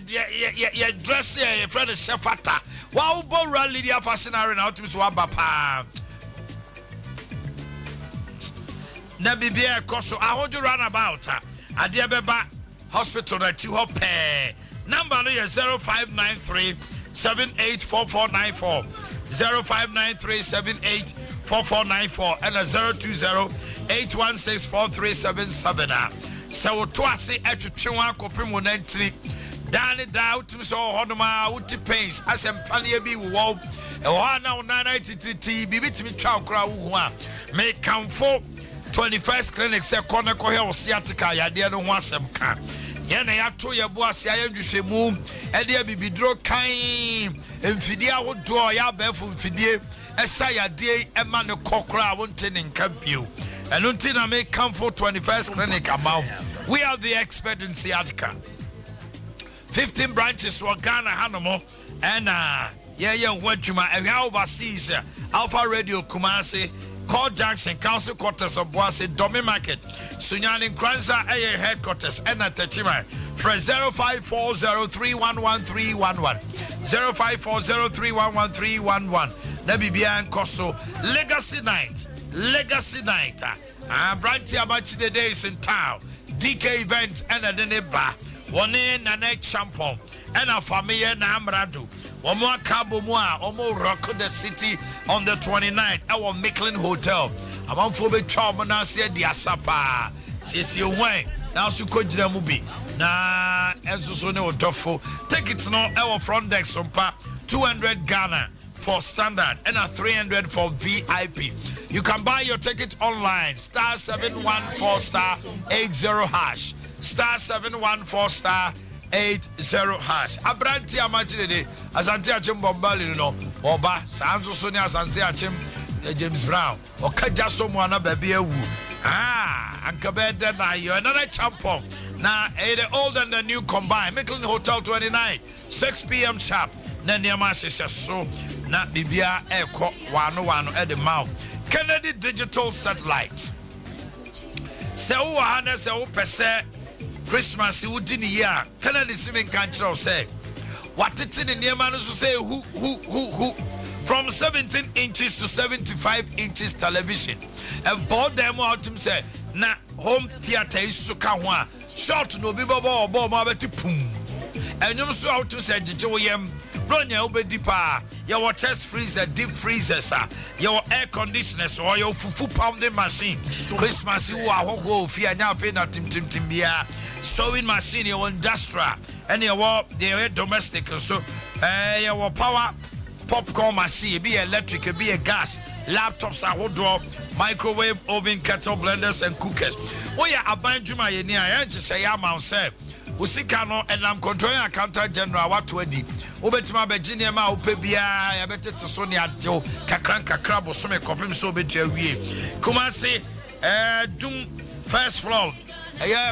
dress here, your friend is Shefata. Wow, Bora Lydia Fashion Arena, out to Swabapa. Nabibia Koso, I hold you run about Adea Akye Hospital that you hope. Number 0593 784494 0593 784494 and a 020 8164377. So to us at Chua Copimonentry. Danny doubt to so Honoma, Uti Pains, as a Pania be wall, a 193 be with me chow crowd may come for 21st clinic, say corner cohel sciatica, ya dear no one some can. Yana ya to your boss, I am just a moon, and there be draw kind, and Fidia would draw ya barefoot Fidia, as Saya day, a man of cockra won't in camp you. And until I may come for 21st clinic amount, we are the expert in sciatica. 15 branches were Ghana Hanamo, and Wajuma, and overseas Alpha Radio Kumasi, Call Junction, Council Quarters of Boise, Domi Market, Sunyani Kranza, Headquarters, and at Techima, for 0540311311, 0540311311, Nabibia and Koso, Legacy Night. Branty about the days in town. DK event and a deneba. One in a night shampoo and a family na amradu. One more cabo moi, almost rock the city on the 29th. Our Micklin Hotel. I'm on for the charm now said the Asapa. Says you way. Now so could you movie. Na and so no duffo. Tickets no our front deck Sompa 200 Ghana for standard and a 300 for VIP. You can buy your ticket online. Star 714 star 80 hash. Star 714 star 80 hash. Abranti amachide Asante Achim Bombali no. Oba Sanzo Sonia Asante Achim James Brown. Okaja someone na baby ewu. Ankabeda na you another champion. Now the old and the new combined. Micklin Hotel 29 6 p.m. sharp. Na niama so na bibia eko wano at the mouth. Kennedy Digital Satellite. Se wo hana se wo pese Christmas wudi ni ya. Kennedy Simin Kanchro say. What it in the niama no say who from 17 inches to 75 inches television. And both them out him say na home theater is so ka short no bi bobo ma beti pum. And you so out to say jijo yem Bronya obedi pa your chest freezer, deep freezers, your air conditioners or your fufu pounding machine. Christmas you are go fear now na tim bia sewing machine, your industrial and your domestic so your power popcorn machine, be electric, be a gas, laptops are hot microwave, oven, kettle, blenders and cookers. Oh yeah, abanjuma ye near and say ya man say Usikano and I'm controlling accountant general what to edi. Obetima Virginia ma upebia ya bete to Sonia Jo kakranka crab or some copim so betu wie. Kumasi Doom first floor.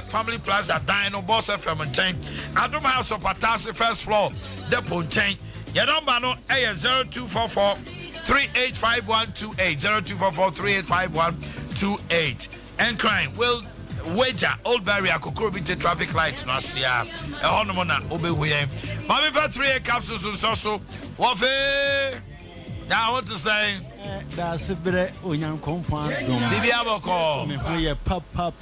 Family Plaza Dino Boss FM chain. Adum House of Patasi first floor. Depot chain. Your number no 0244 385128 0244 385128. And crime will wager old barrier kokoro bit traffic lights no asia e hono na obehuye mami fa 3 capsules so wofe now what to say that's a bit onyankonfa bibi aboko me hoye papa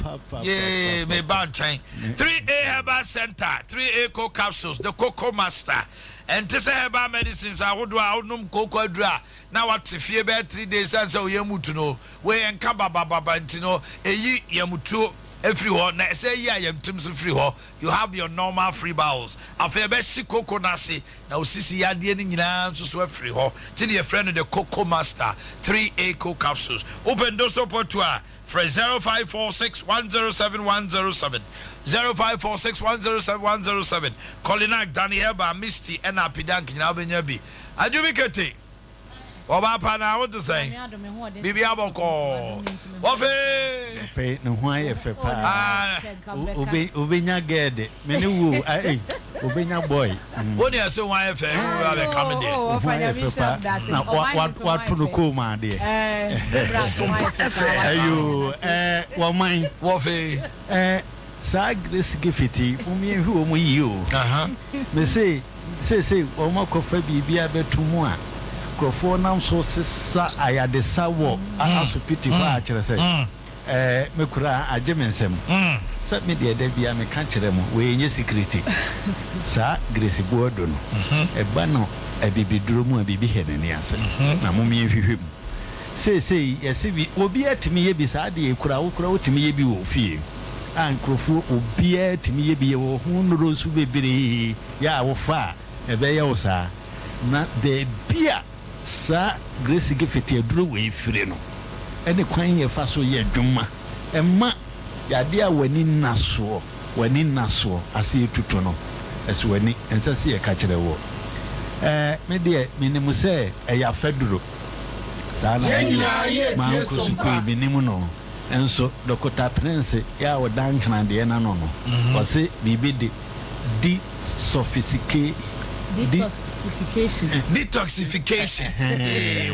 yeah me bad train 3A Herbal Center 3A co capsules the cocoa master and this herbal medicines I would num cocoa dra now what fie be 3 days and so yemutu no we enka baba ntino eyi yemutu everywhere na say ya yemtum so free ho you have your normal free bowels afa be shi cocoa nasi na osisi yade ni nyina so so free ho till your friend the cocoa master 3A co capsules open those support to for 0546107107 0546107107 Colinak Danny Heba Misty and Apidank in Albanyabi Adjubicate Oba na what to say Bibi Aboko Ofe no why fe pa Ubenya gede meni wu Ubenya boy What you say why fe we come there na what to ko ma de ayo woman wofe sa grace gifiti umi hu omu yi o me say wo ma ko fa bibia betumu a krofo nam so sesa ayade sawo asopiti fa a kire say me kura agimensem sa me de bia me ka kire mo we nye security sa grace bodo no e ba no e bibiduro mu a bibi henani ase na mo mi hwehwem say yesi bi obi atimi ye bi sa de kura wo timi ye bi wo fie ankrofo obi atimi ye bi wo hunro su bebere ya wo fa e be ye wo sa na de bia sa grace gifeti aduro we fire no ene kwan ye fa so ye dwuma e ma ya de a wani naso ase tutu no eso wani ensa se ye ka kire wo me de minimu se e ya feduro sana ma ko su ko binimu no enso Dr. Prince ya wodankana de na no o se bibi de detoxification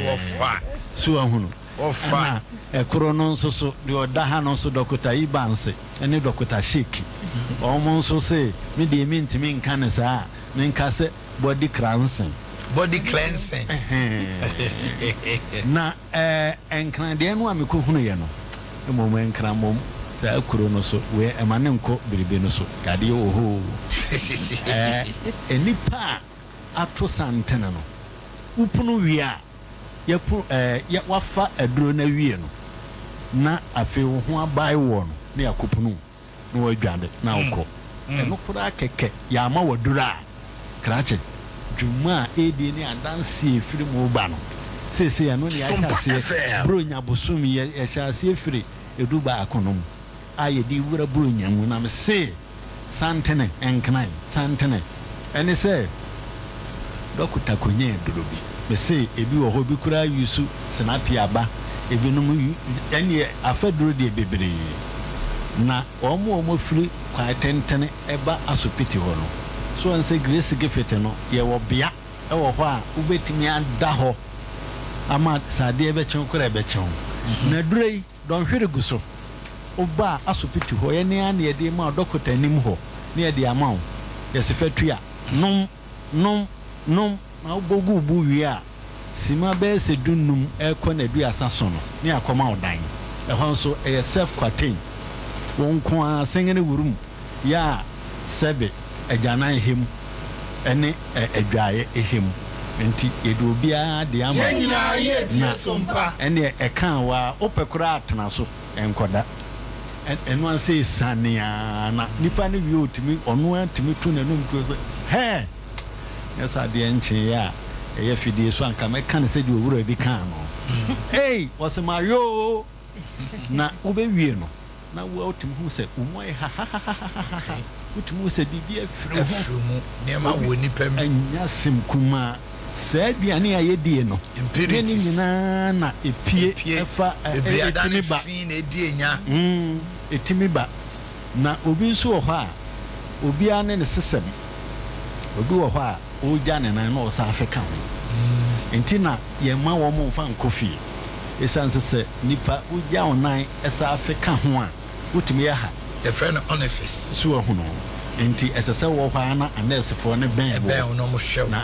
wofa so ahunu wofa e koro no so de odaha no so Dr. Ibanse ene Dr. Sheki o mo so se me de mintimi nka ne sa me nka se body cleansing na enkran de no ameko hunu ye no mo enkran mom sa akuro no so we emane nko biribe no so kade oho enipa ato santena no upunu wia ye ye wafa aduro na wie no na afi wo ho abai wo no na yakopunu no wadwade na ukọ eno kura keke ya ma wadura krache Juma edi ni adansi efiri mu ba no sese ya no ni akase bronya bosumi ya hyase efiri eduba akonom aye di wura bronya mu na me se santene enknai santene ene se dokuta konye dorobi me se ebi wo hobi kura yusu snapi aba ebi no mu ene afaduro de bebere na omo firi kwa tentene eba asopiti ho no so an say grace gifete no ye wo bia e wo ho a ubetimi ada ho ama sade be chen kura be chen na durei don hwere guso oba asopiti ho ye ne an ye de ma dokota nim ho ne ye de ama wo ye se fatua nom na obogu bu wi a sima be se dunum e ko na du asaso no ne akoma odan e ho so e self quarantine won ko asengene wurum ya sebe ejana ehim ene edwaye ehim enti edu bia de ama na Sompa ene ekan wa opekura atena so enkoda eno an say sania na nipa ne wi otimi ono antimi tu na num tu so he yesa de enche ya eye fidie so anka me kan se de owura bi kan no hey wasema yo na obewie no na wo otimi hu se umoy ha utumu se bibia afrumu nema woni pam anya simkuma sa aduane ayedie no ni nyina na epie efa etimi ba fin edie nya etimi ba na obi nso wo ha obi ane ne sesem obi wo ha o ja ne nan no sa Africa enti na ye ma wo mo fa nkofi esan se nipa o ja onan esa Africa ho a wotumi yɛ ha the friend Oniface so ho no nti ɛsɛ wo hɔ ana nurse for ne bɛn no mo hwɛ na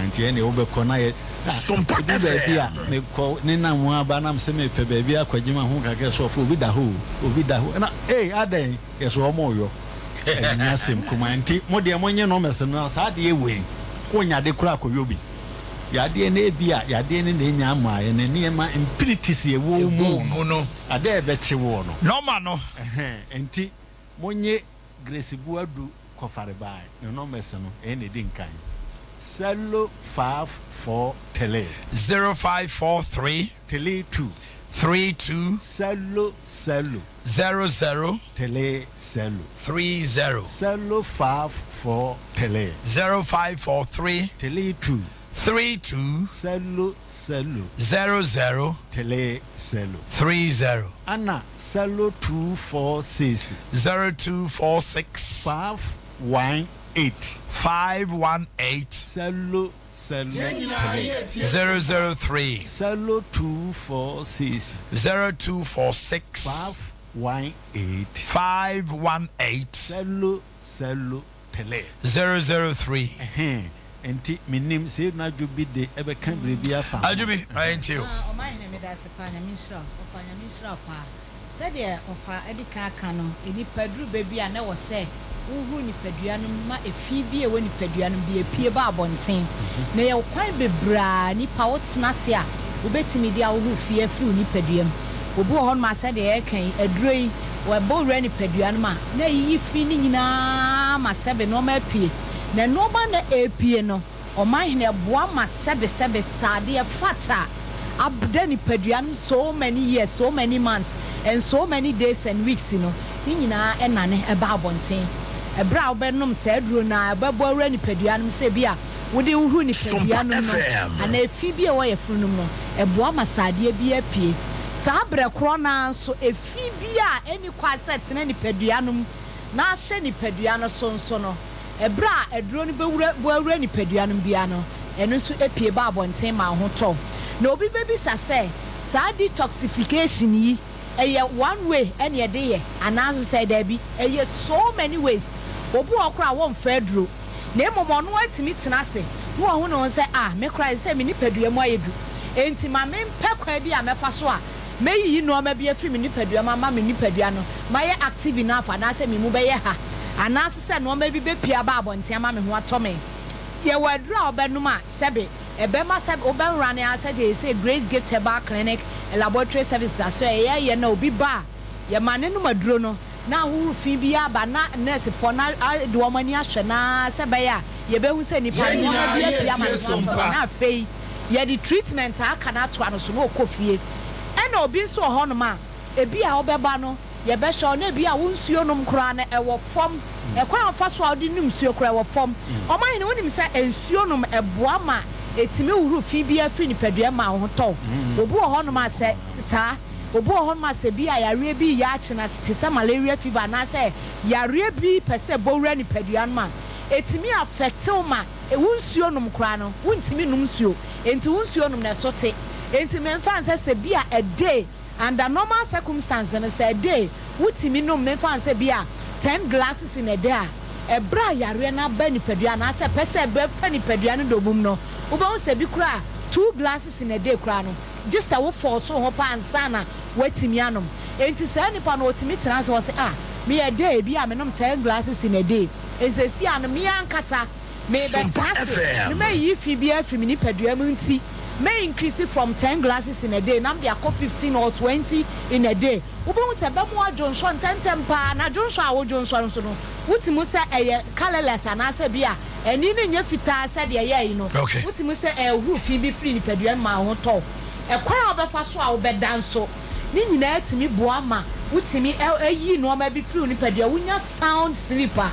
nti ɛne wo bɛkɔ na yɛ Sompa baabi a me kɔ ne nam ho aba nam sɛ me pɛ baabi akɔgyema ho kakɛ so fo obi da ho na adan yɛ so ɔmo yo ɛnya sem kuma nti mo de mo nye no mɛse no saa de ewe wonya de kura akɔyɔ bi yade na ebia yade ne na enya ama ye ne niema impurities ye wo mu no ade ebɛkye wo no normal no nti monye Grace Buadu kɔfare bai no mɛse no ɛne di nkan Cello 54 tele 0543 tele 2 32 Cello 00 tele cello 30 Cello 54 tele 0543 tele 2 32 Cello 00 tele cello 30 Anna Cello 246 0246 518 518 Cello 003 Cello 246 0246 518 518 Cello tele 003 enti minim se na dwobi de ebe kan brebia fa ajubi right you Omanhene me da se pa na minshra pa se de ofa edika aka no eni padru bebi a na wo se uhu ni padua no ma efi bi e woni padua no bi epie ba abonten na ye kwan bebra ni pa wotena se a obetimi dia wo fie afi ni padua m obu ho ma se de e kan aduroi wo bo wura ni padua no ma na yi fi ni nyina ma sebe no ma apie na no ba na apie no Omanhene boa ma sebe sade fata abda ni padua no so many years, so many months and so many days and weeks ni nyina enane eba abonten ebra obenom se aduro na ababo wura ni padua no se bia wode wuhu ni padua no ana efi bia wo ye funum no eboa ma sade bia apie sabre kro na so efi bia eni kwaset na ni padua no na hye ni padua no so no ebra aduro ni bewura ni padua no bia no eno so apie ba abonten ma ho to na obi bebi sase sa detoxification yi eye one way ene ye de ye anazo say there be eye so many ways obu okra won fa aduro na emomo no atimi tena se wo ho no say me cry say me ni padua mu ayedu enti ma me mpekwa bi a mefa so a meyi no ma bi afiri me ni padua ma me ni padua no ma ye active enough na say me mu be ye ha anaso say no ma bi be pia ba abonten ma me ho atome ye wadura obenum a sebe ebema sebe oben run ya say Grace Gift Herbal Clinic laboratory services aso ye na obi ba ye mane no maduro no na huru fi bia ba na nurse for na de womani ahwe na sebe ya ye be hu say nipa no na bia pia ma na fei ye di treatment aka na to ano so no okofie e na obi nso ho no ma ebi a obeba no ye be sho na ebi a wonsuo nom kra na ewo fom e kwa afa so odi nim suo kra ewo fom Omanhene wonim say ensuo nom eboa ma etimi wuru fi bia fi ni padua ma ho to obu ho no ma se sa obu ho no ma se bia yare bi ya chena te se malaria fever na se yare bi pese bowura ni padua ma etimi affect ma wonsuo nom kra no wontimi num suo enti wonsuo nom na sote enti memfa se bia a day under normal circumstances and say a day wotimi num memfa se bia 10 glasses in a day ebra yare na ba ni padua na se pese be fa ni padua no dobum no uba se bi kura 2 glasses in a day kura no just a wo force ho pa ansana watimi anom enti se nipa no otimi trans wo se me a day bi a me nom 10 glasses in a day ezesi an me ankasa me be trans me yi fi bi afri mi ni padua mu nti may increase from 10 glasses in a day now they are 15 or 20 in a day uba se be mo ajonso 10 pa na jonso a wo jonso so no wutimu se colorless anase bia eni ne nya fita se de ye yi no wutimu se hu fi bi free ni padua ma ho to ekwan obefa so a obedanso ni nyina atimi boa ma wutimi ayi no ma bi free ni padua wunya sound sleeper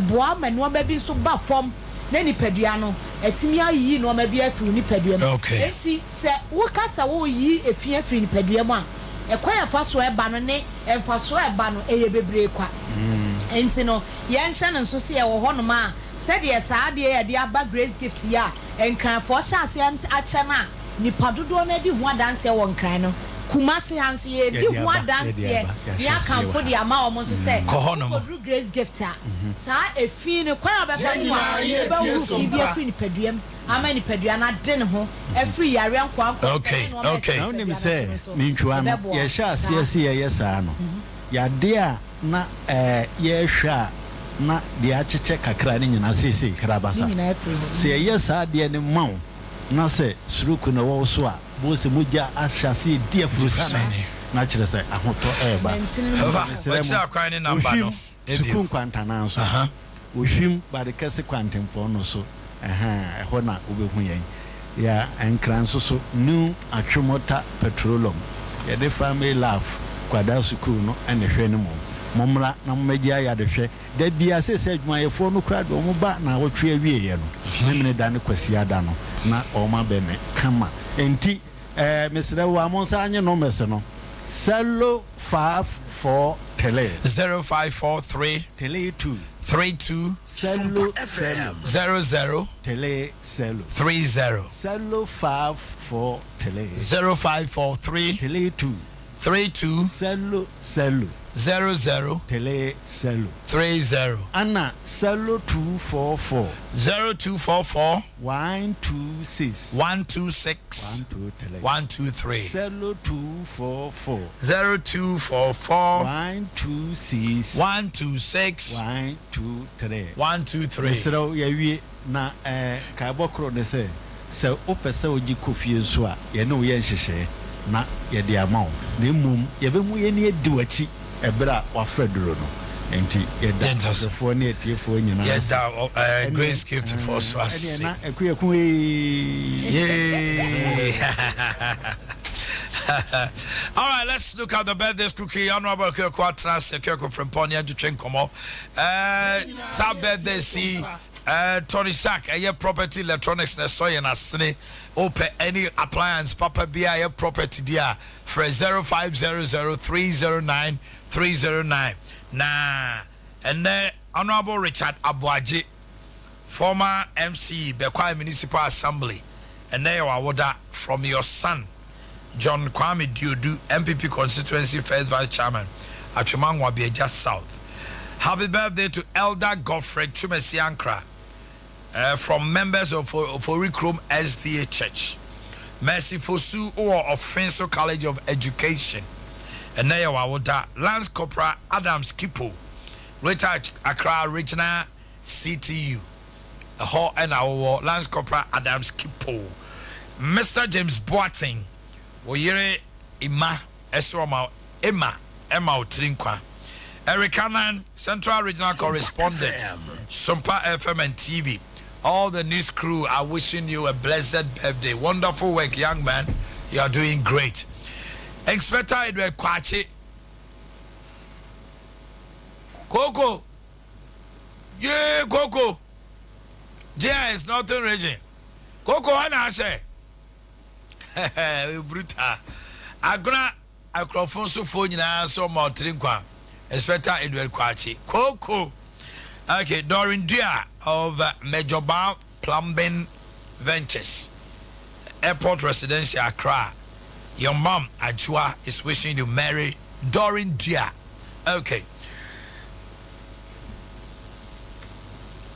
boa ma no ma bi so ba form na ni padua no etimi ayi no ma bi afiri ni padua no enti se wo kasa wo yi efia free ni padua mu a ekwan afa so eba no ne emfa so eba no eye bebre kwa enti no yenhye no so se ye wo hono ma said ye saade ye de aba Grace Gift ya enkan fo hyase ache na nipa dodo na di ho adanse wo nkran no Kumasi hanso ye di ho dance ye ya kanfo di ama omo so say ko grace gift sa efi ne kwa abaka so a ye ba wu fi bi efi ni paduam ama ni padua na de ne ho efi yare nkwa okay now me say me ntwa no ye sha ase ye sa no ya de a na ye hwa na de acheche kakra ne nyina sese krabasa se ye sa de ne mawo na se suruku na wo so a bo se moja ashase de afurusana na kire se ahoto eba what's our kind number no sukun kwantana so wohwim bade kase kwantempo no so ho na obehu yen ya enkran so new atwomota petroleum ya de family life kwada sukun no ene hwe ne momra na mmagi aya de hwe da bia se adwumayefo no kra do mo ba na wotwe awie ye no memene da ne kwasi ada no na oma be me kama enti Mr. Wamonsa anye no mese no Selo 54 tele 0543 tele 2 32 Selo 00 tele Selo 30 Selo 54 tele 0543 tele 2 32 Selo 00 tele Selo 30 Anna Selo 244 0244 126 123 Selo 244 0244 126 123 Selo yawie na ka bokro ne se opese oji kofie so a ye ne wo ye nhyehyɛ na ye de amaw na mum ye be mu ye ne ediwachi ebra wa fedro no enti ye da fo ne etiefo nyina ye da grace gift for so as na ekuyeku all right, let's look at the birthday cookie. Honorable Kwatras Kirko from Ponya to Chenkomo. Tab birthday see Tony Sack, a property electronics na soy and asne open any appliance papa bia property dia for 0500309309 na and then Honorable Richard Abuaje, former MC Boakye Municipal Assembly, and there wawoda from your son John Kwame Diodu, MPP constituency first vice chairman at Chemangwa just south. Happy birthday to Elder Godfrey Chumesiankra from members of Orikrom SDA Church. Mercy Fosu or Offensive College of Education. And there wawoda Lance Corporal Adams Kipo, Greater Accra Regional CTU. And our Lance Corporal Adams Kipo. Mr. James Boateng. Oyere Ima Esoma Emma Otrinkwa. Eric Cannon, Central Regional Correspondent, Sompa FM and TV. All the news crew are wishing you a blessed birthday. Wonderful work, young man. You are doing great. Inspector Edward Kwache. Coco. Yeah, Coco. Jia is nothing raging. Coco, I say. Bruta. Agora Akrofonso phone na so Motrinkwa. Inspector Edward Kwachi. Coco. Okay, Dorin Dia of Major Bar Plumbing Ventures. Airport Residential Accra. Your mom Ajua is wishing you marry Dorin Dia. Okay.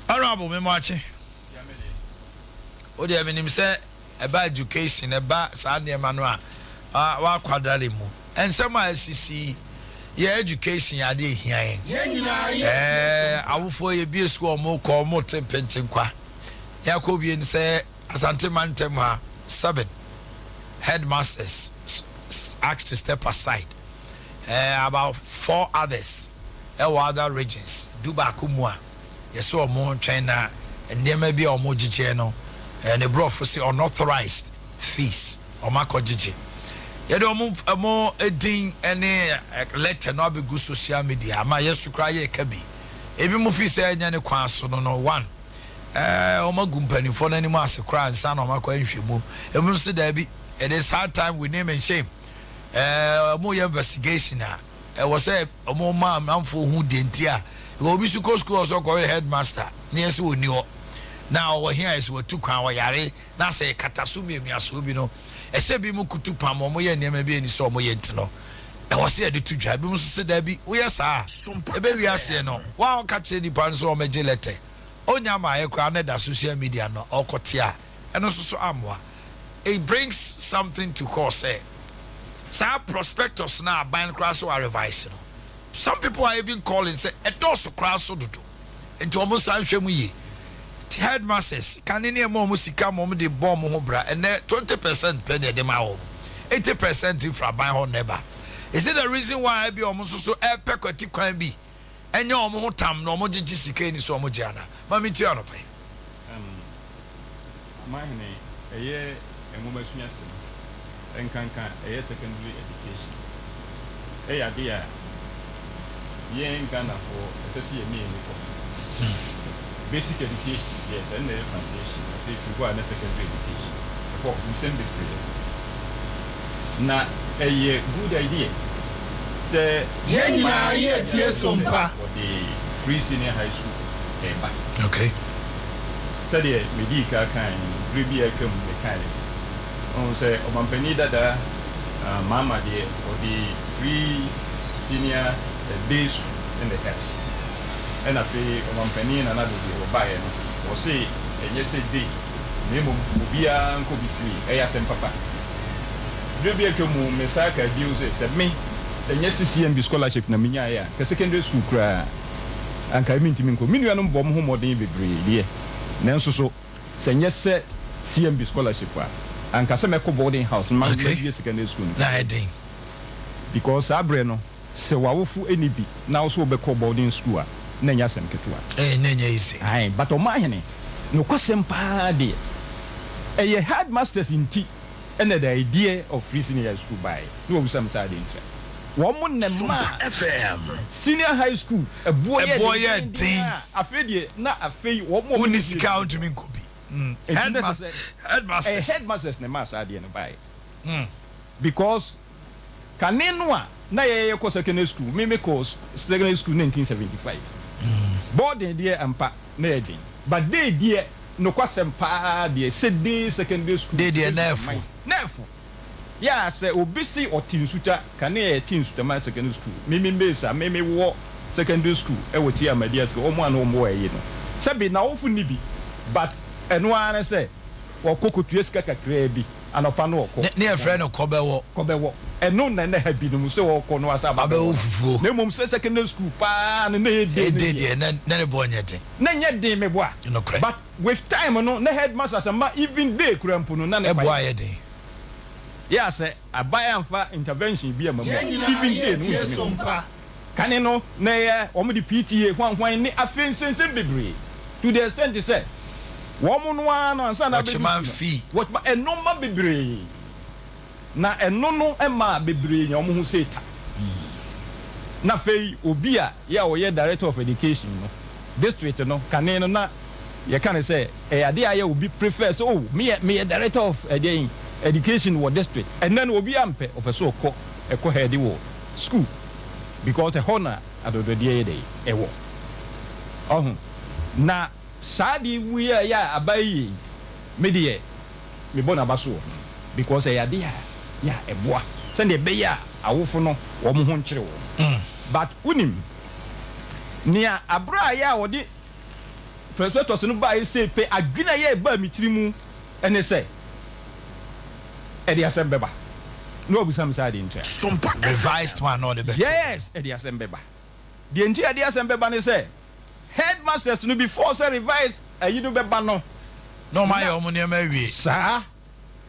Honorable Memoachi. What do you have in him say? About education, about Sunday Manua, wa quadrille mu. And some SCC, your education, ya de here. I will for you be a school more call more tempting qua. Yakobian say, Asante Mantema, 7 headmasters asked to step aside. About 4 others, other regions, Duba Kumwa, yes, or more China, and there may be a more Gicheno. And they brought for say unauthorized fees or Makojiji. You don't move a more a ding any letter not be good social media. My yes to cry a cabby. Every movie said any quasso no one. Omagumpany for any master cry and son of my coin move. And we said there be it is hard time with name and shame. More investigation. I was a more man for who didn't here. You will be school also call headmaster. Near so new. now we here is what 2 kwan we yare na say katasumi emiaso bi no e se bi mu kutu pam mo ye niam bi eni so mo ye ntino e wo se de tu dwa bi mu so se da bi wo ye saa e be wi ase no wa ka che ni pan so o meje lete onya ma ye kwa na da social media no okote a eno so amwa. It brings something to cause some prospectus now buying crash or revising. Some people are even calling say a does crash so do into almost ye headmasters can any more musica mom de bomb hobra and 20% penny de my home 80% if I buy her neighbor. Is it the reason why I be almost so a peckoti can be and your more time no more jisika so mojana mammy tiano pay my name a year and woman and can a secondary education. Hey, Adea, ye ain't gonna for me basic education, yes, and the foundation. If you go on a secondary education, for we send it to them. Now, a good idea. Say, yeah, Sompa for the free senior high school. Okay. Study medical kind, Ribia come mechanic. On say Omanhene Yaw mama dear or the free senior base in the cash. And I pay Omanhene and another day or buy or say and yes day name Mubia and could be free. I ask papa. Maybe I come Messaka deals it said me. And yes CMB scholarship na minya the secondary school cry and I mean to me communion bomb home or the dear. Nanso so say yes CMB scholarship and Casameko boarding house, man, secondary school. Because Abreno, so Wafu any be now so be boarding school, Nanyasem Ketua. Nanya easy. Aye, but Omanhene, no question party. A headmasters in tea, and the idea of free senior school by no some side interest. Woman FM senior high school, a boy, a fade, not a fade, what more is count to me could be. Headmasters. Headmasters ne mas adi no buy. Because kanenwa na ye ko secondary school me course secondary school 1975. Boarding there ampa na edin. But they there no kwasem pa there said they secondary school. They there nefu. Yeah, say obisi or tinsuta kane tinsuta ma secondary school. Me besa me wo secondary school e wo tia media school o mo an o mo e no. Sabi na ofu ni bi but and one say, or cocoa kakra bi, and of no near friend of Cobewo, and no none had been so corners about no mum says secondary school, pan and they did, and then a boy yet. None yet de me boy, you know, but with time, no headmasters and even they crampo, none of boy a day. Yes, I buy and far intervention be a moment, even they Sompa. Can you know, nay, or the PTA, one a fence and debris to the extent they said. Woman one and son of man fee. What a no ma be na no Emma be brain, your moon say. Na fei Obia, ya or ye director of education, district, no, caneno na. You can't say, Adea will be prefers. Oh, me a director of education or district, and then will be ampe of a so called a co-heady war school because a honor at the day a war. Oh, na. Sadi we are ya abai media me bona baso because ya dia ya eboa send the beya awofo no wo mo ho nkire wo but unim nia abra ya wodi professor no ba say pe agina ya ba mitiri mu ene say e dia sembeba no obusam sadi ntia Sompa revised one or the better yes e dia sembeba the ntia dia sembeba ne say headmasters no before say revise you do be no no my omonia mawie sir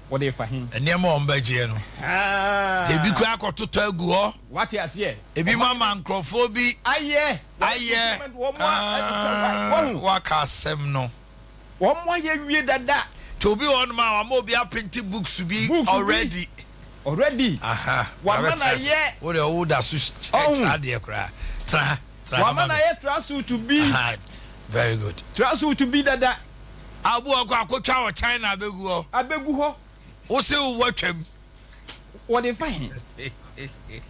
what if him ene ma ombaje no e bi kwa akototo agu ho what you say e bi mama nkrofo bi aye wa ka sem no wo mo ye wie dada to be on ma wa obi a print books bi already aha wa na ye wo de wo da so extra de kra tra Wamana ye trasu to be very good. Trasu to be that Abu akotwa China abegu ho. Wo se wo watwam. What they find?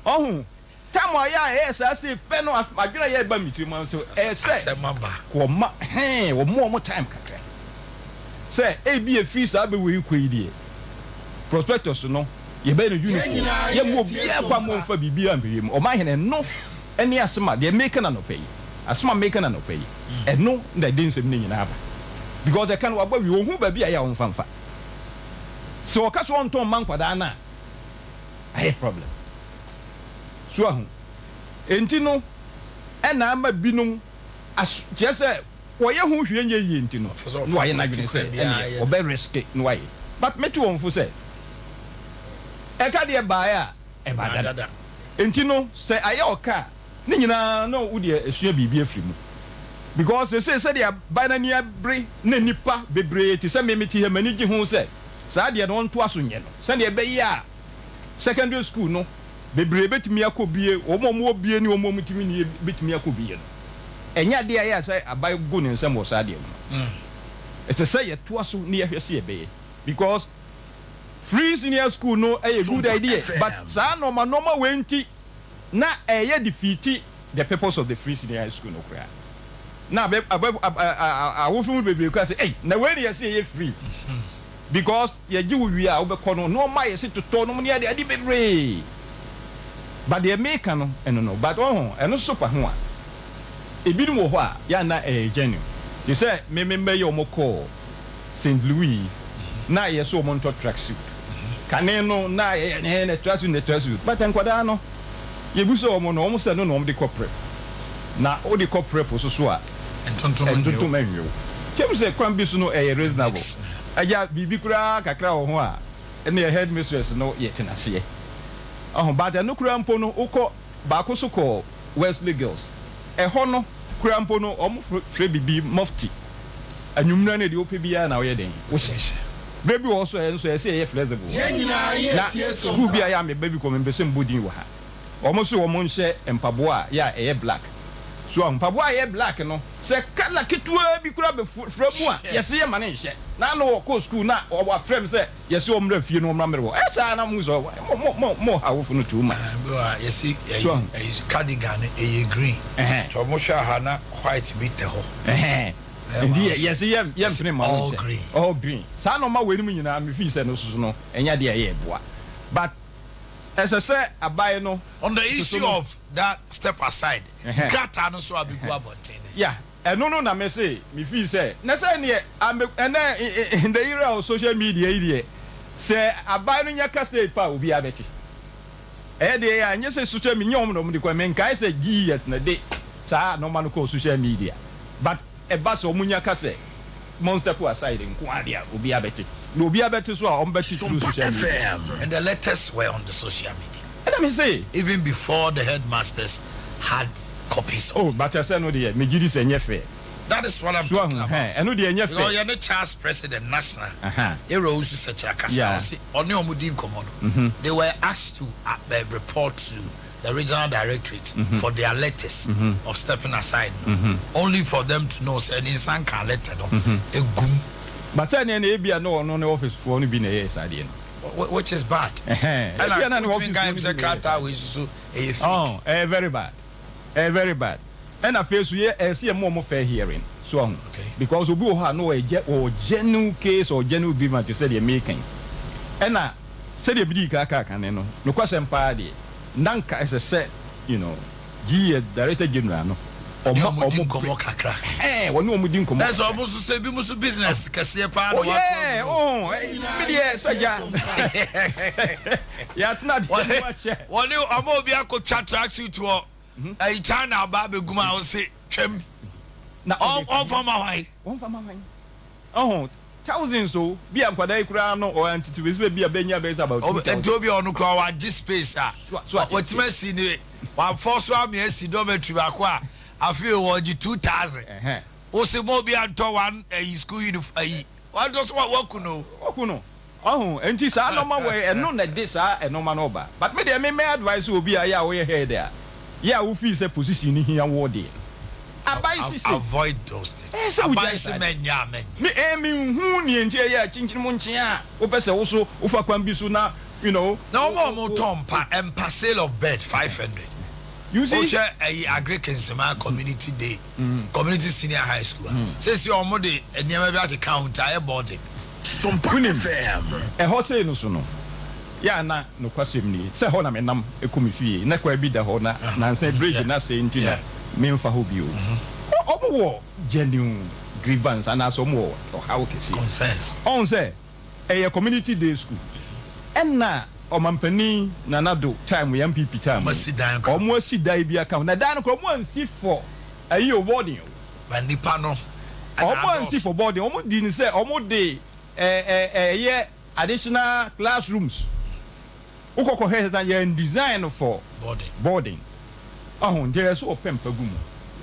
Oh. Time ya yes I say pen no adwena ye ba mitri man so say semamba. Wo ma wo mo time kakra. say be a free sabe we kwedi prospectus no ye be no uniform ye mo bia kwa mo fa bibia mbiem Omanhene no ene asema they make na no pay asema make na no pay eno na dey nsem ni nyina aba because they can waba wi ohun ba bia ya won famfa so okaso on ton man kwada na I problem so ahun enti no ena ama binum as just woye hu hwie nye yi enti no no aye na dwene say ene obe risk no aye but me to won fu say e ka de ba ya e ba dada enti no say aye oka ni nyina no wo de esua bibia afiri mu because they say they are binary bre na nipa bebre ti say me ti he mani gi hu say sa de no nto aso nye no say de be ya secondary school no bebre betimi akobie omo obie ni omo mutimi ni betimi akobie no enya de ya say abai go ne nsem wo sa de no it is say ye to aso ni ye hwese ye be because free senior school no a good idea but sa normal wenti na ye defeat the purpose of the free senior school no kra na wo fu bebre kwa say na we dey say ye free because ye gi wi a wo be kono no ma ye sit to no ne ade bebre but the make no eno no but eno super ho a ebi no ho a ya na genuine they say me ye omoko St. Louis na ye so mo nto tracksuit kane no na ye ne tracksuit but enkwada no ye bu so mo no mo se no no mo de corporate na o de corporate so a entontom enyo kem se kwan bi so no reasonable aja bibi kura kakra wo ho a ene ye headmistress no ye tenase but no kura mpo no uko ba ko so ko Wesley Girls ho no kura mpo no omo fre bibi mufti anwumna ne de opebia na wo ye den wo hye baby also enso say ye flexible na school bia ya me baby ko me be sem bodin wo ha omo so omo nhye empabo a ya black so empabo a ye black no se kala kitua bi kura be framu a ye se ye mane nhye na no ko school na o frame say ye se omra fie no omra mere wo sa na mu so mo ha wo fu no too much ye see cardigan e green so mo sha ha na white bit ho Indeed, yes, all green. Some of my women, I'm refusing no, and yet, yeah, boy. But as I said, I buy no on the issue of that step aside. Kata so abi go about it. Yeah, and no, I may say, me feel say, necessarily, I'm in the era of social media, say, I buy no your castle power will be a betty. Eh, they are just social media, no, the men, I say, G at the day, sir, no man call social media. But a bus or munya kase monster ko aside in kwadia obi abeti no obi abeti so a on beti through social media and the letters were on the social media and let me say even before the headmasters had copies of but I said no dey me gidi say nyefe that is what I'm talking about and no dey nyefe you are the Charles president national era usu search akasa oni omudi nkomo no they were asked to report to the regional directorate for their letters of stepping aside only for them to know say in san can letter no egum but say na Abia no office for no be na yes ade no which is bad and I no office guy secretary we so very bad and after so ye see more fair hearing so okay because obi o ha no or genuine case or genuine grievance say they making and say they be ka kan no kwasem pa de nanka as I said, you know, G Director General no. Omo kakra. Wonu omudin komo. That's almost to say business kase pa no. Me dey saja. Ya tna de watch. Wonu omo obi akotwa tracksuit wo. China ba beguma wo se twem. Na on fama hwan. On fama hwan. Thousands so be amkwada ikura no or antitivist be a benya be about obi onu kwa wa G space a wetima si ni wa force wa me si dormitory ba kwa afi wo ji 2000 o se mo bi anto one school uniform what does what kuno enti sa no ma we eno na de sa eno ma no ba but me dey me advice obi a ya we head there ya wo feel say position ni here wo dey avoid those things. Me hu ni enje ya chinchin mu nchen a wo pese wo so wo fa kwan bi so na you know no more tom pa sale of bed 500 You see, share a Agric community day, community senior high school. Says your mother and never got to count I bought it. Sompa a hot say no sono. Ya na no kwasem ni. Say ho na me nam ekumi fie. Na kwa bi da ho na say bridge na say ntina me mfa ho bio. Omo genuine grievance and as omo or how kesi. Consensus. On say a community day school. And na Omanhene Nanado time we MPP time. Omo si dai bi account. Na dan ko omo ansi for ayi boarding. Ba nipa no. Omo ansi for boarding. Omo di ni say omo dey yeah additional classrooms. Ukoko has done design for boarding. Oh, there is so open pagum.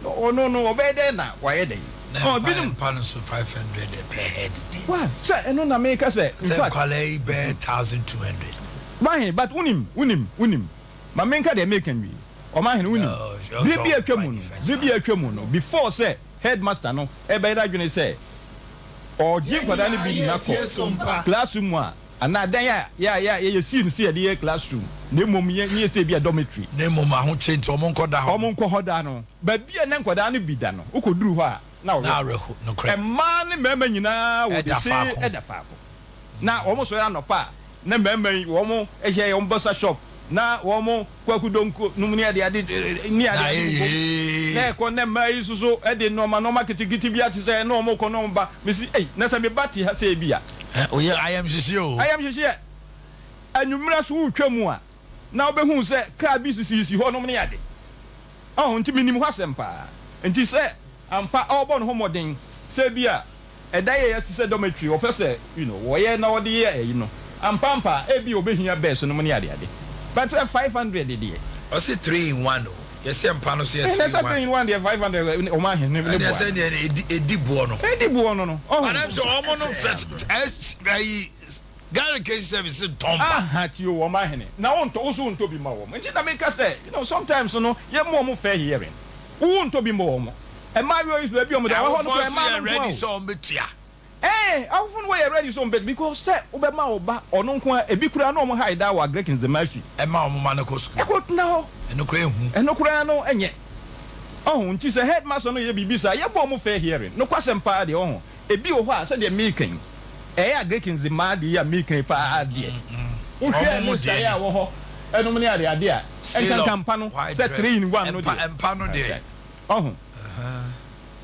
No, obey there now. Why they? Oh, bidding panels of 500 per head. What? Sir, and no make us say, in fact, 1,200. Why, but unim. My main car they making me. Omanhene unim. Maybe a Kemuno. Before say, headmaster no, everybody going to say, or Jim for any be in a classroom one. And now, yeah, you see the classroom. No more, you say be a dormitory. No more, who change to Omonko Hodano. But be an uncle Danny be done. Who could do her now? No crap. A man, remember you now, at the Faco. Now, almost around a pa. Remember, Womo, a hair on Bossa shop. Now, Womo, Quakudonko, Numia, the added near the Connemba, so I did no market to get to be at the normal Conomba. Missy, Nasabi Batti has a beer. Oh, yeah, I am just you. And you must who come now, be who said, car business you on me. Oh, until minimum was empire. And she said, I'm part all born homoding, Sabia, a day as said dormitory or per se, why now the year, I'm Pampa, every obeying your best on money. But 500 a year. I see 3 in 1. Yes, I'm Panos here. That's 3 in 1, 500 Omanhene. I said a dibuono. Oh, and I'm so almost first. Gary case service Tom. At you, Omanhene. Now, on to also to be more. And I make us say, sometimes, you're more fair hearing. Who want to be more? And my way is to be ready so betia. Eh, I often wear ready some bed because say Obama Oba or no qua a big crown on high down Greek in the mercy. And Mamma school. I could now and no crano and yet. Oh, she's a headmaster no ye bisa, ya bomb fair hearing. No question party on. A bio was said they're making. Eh, Greek in the mad year making party. Who say I will and no the idea. And Campano said 3 in 1 and Pano day. Oh,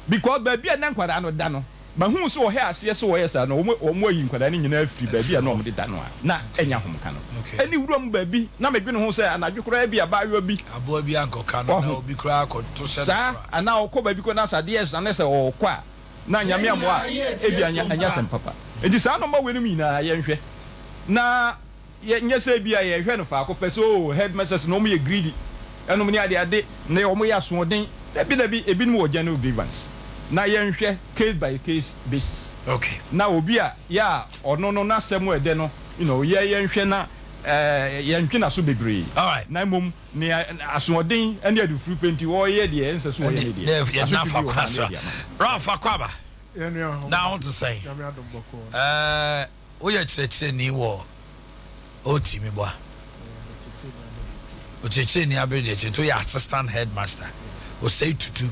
because baby and Nanquarano Dano. But who saw her, yes, no more you could any free baby and normally done one. Not any home cannon. Any room baby, now maybe who say, and I do cry be a boy be a boy be uncle cannon, be crack or to say, and now call baby because yes, unless or qua. Now Yamia, and yes, and papa. It is no more with me now, young. Now, yes, be a friend of our so headmasters no me greedy. And no many idea, they almost swording, there be a bit more general grievance. Na yen hwe case by case basis. Okay. Na obi a ya ono no na semo ede no, yen hwe na yen hwe na so bebre. All right. Na mum ne asoden ene adu free penti wo ye de ense so ye de. Ya na fa kwasa. Rafa kwaba. Na want to say. Wo ye chire ni wo otimi bo. O chire ni abede che to your assistant headmaster. O say to do.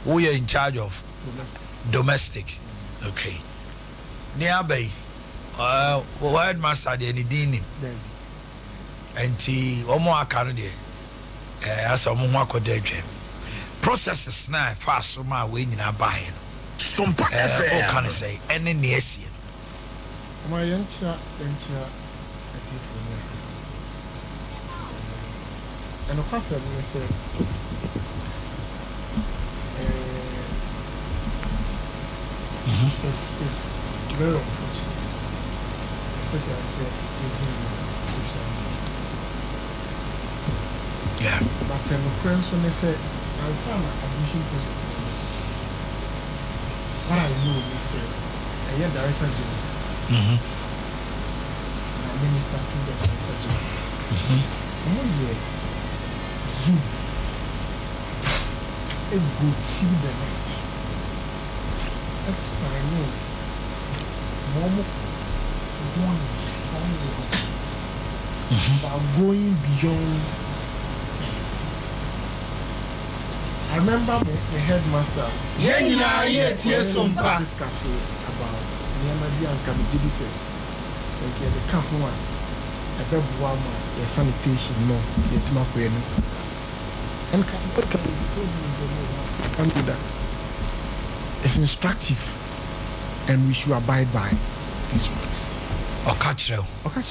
We are in charge of domestic. Okay. Nearby, headmaster, the Nidini. And he, Omo Akane, as a Mwako Dejem. Processes now fast so my way in our buying. Sompa, what can I say? Any Nesian. My answer, and of course, I say. It's very unfortunate, especially as yeah. But the friends when they say, "I saw my admission process." What I know is, I am director general. My minister to the minister general. Zoom. It go through the next. Sign in. About going beyond testing. I remember the headmaster. Sompa discussing about Niamadi and Kamijidi said, the Kahua, a Bebuama, the sanitation, no, the Timapueno. And Katapaka can't do that. It's instructive, and we should abide by these ones. Or catch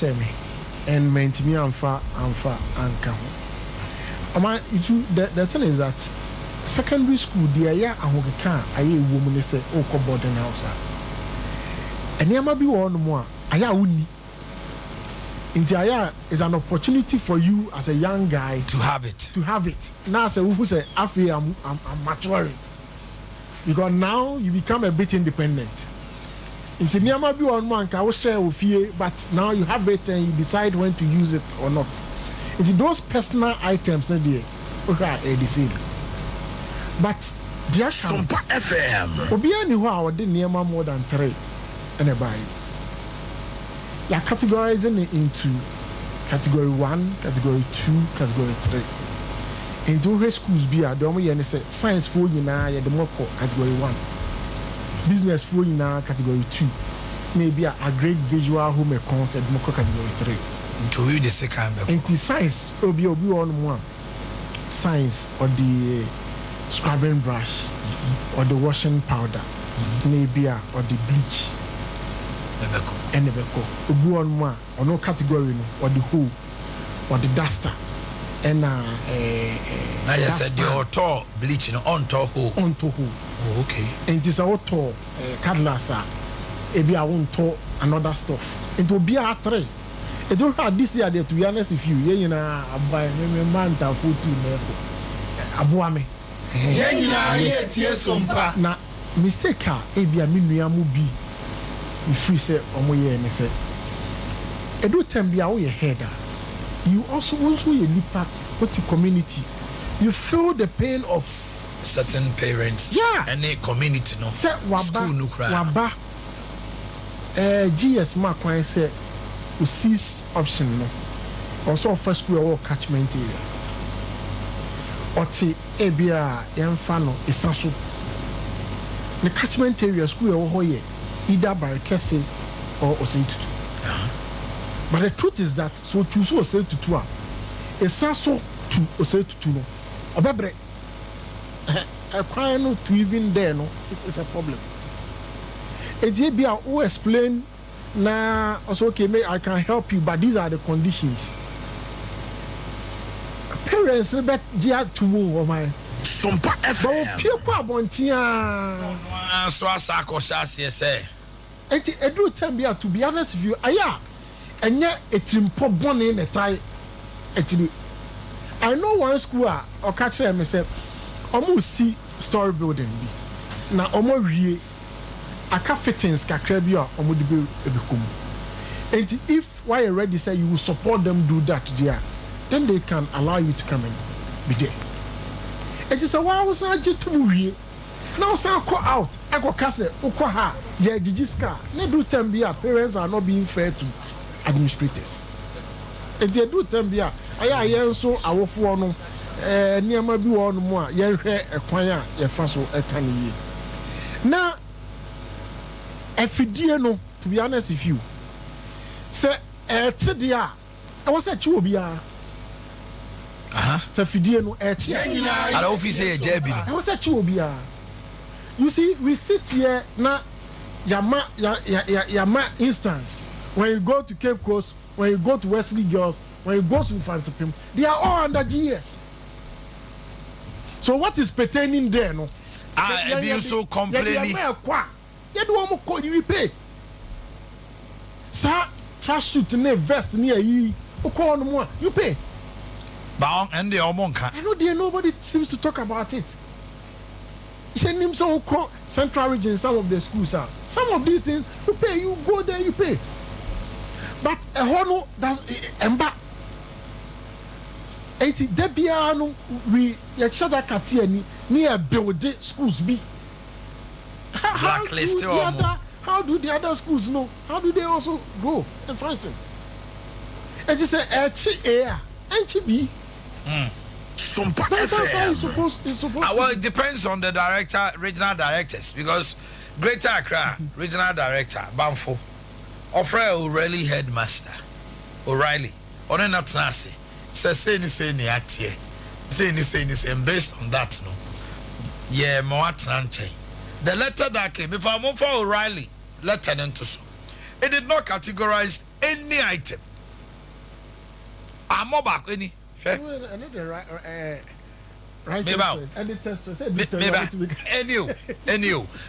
me. And maintain Amfa, Anka. The thing is that secondary school, the aya and a woman is a boarding house. And there might be one more. Aya uni. In the aya is an opportunity for you as a young guy to have it. Now, say who say I'm maturing. Because now you become a bit independent. In the near might be one man can share with you, but now you have it and you decide when to use it or not. It's those personal items that they okay, the same. But just Sompa FM. Obia ni wa wode niema more than 3 and a buy. You are categorizing it into category 1, category 2, category 3. Into high schools be a domo yen say science for you na ya the more category 1. Business for you na category 2. Maybe a great visual home concept more category 3. To you the second. Into science obi on one. Science or the scrubbing brush or the washing powder, maybe or the bleach. And never go. Obi on one or no category or the hoe or the duster. And now you said the auto bleach on to hoe. Oh, okay. And it is a auto cadlasa. Maybe I won't talk another stuff. It will be a 3. It don't have this year to be honest with you. You know, I buy me man to put to Abuame. Sompa. Na mistake a ebia me nua mu bi free say omoye ne say. Edo time bia wo ye header. You also ye nipa what the community. You feel the pain of certain parents. Yeah. Any community no. Say school no cry. Waba. GS mark when say to cease option no. Also first school or catchment area. Oti ebia yemfa no isaso. The catchment area school or hoye either by Kese or Oseitutu. But the truth is that so to so Oseitutu isaso to Oseitutu no. Obebre no to even there no is a problem. Ebia who explain na also okay I can help you but these are the conditions. Parents bet dia to move my Sompa FM. People abontia so asako shase say. Enti edu time bia to be honest with you aya enye etrimpo bone in the tie etiri. I know one school or catch them me say omo see story building bi na omo wie aka fittings kakra bi a omo de be ebikum. Enti if why you ready say you will support them do that there, then they can allow you to come and be there. It is a while was not just to wie. Now say go out, I go kase ukwa ha ye gigiska. Ne do time bia parents are not being fair to administrators. Enti do time bia aya yen so awofo no niam bi wo no mu a ye hwe ekwan a ye fa so ekan yi. Na efidie no to be honest with you say today I was at you bia say fidie no ala office e jabi no I was at you bia. You see we sit here na yama instance when you go to Cape Coast, when you go to Wesley Girls, when you go to Fansipim, they are all under GS. So what is pertaining there no you so complaining you do almost call you pay. Sir, trash suit ne vest near you. Call no more. You pay. But and the omonka. I know there nobody seems to talk about it. Send him some call Central Region, some of the schools are. Some of these things you pay, you go there, you pay. But a hono that's emba. 80 Debiano we yachada katiani near build schools be. How do the other schools know? How do they also go and function? And it's a air, NTB. Sompa That's how it's supposed well, it depends on the director, regional directors, because Greater Accra, regional director, Banfo, offer O'Reilly headmaster, O'Reilly, on an absence, says, say, and based on that, no, yeah, Moatranche. The letter that came, if I'm for O'Reilly, lieutenant to so, it did not categorize any item. I'm more back any. Right. Maybe.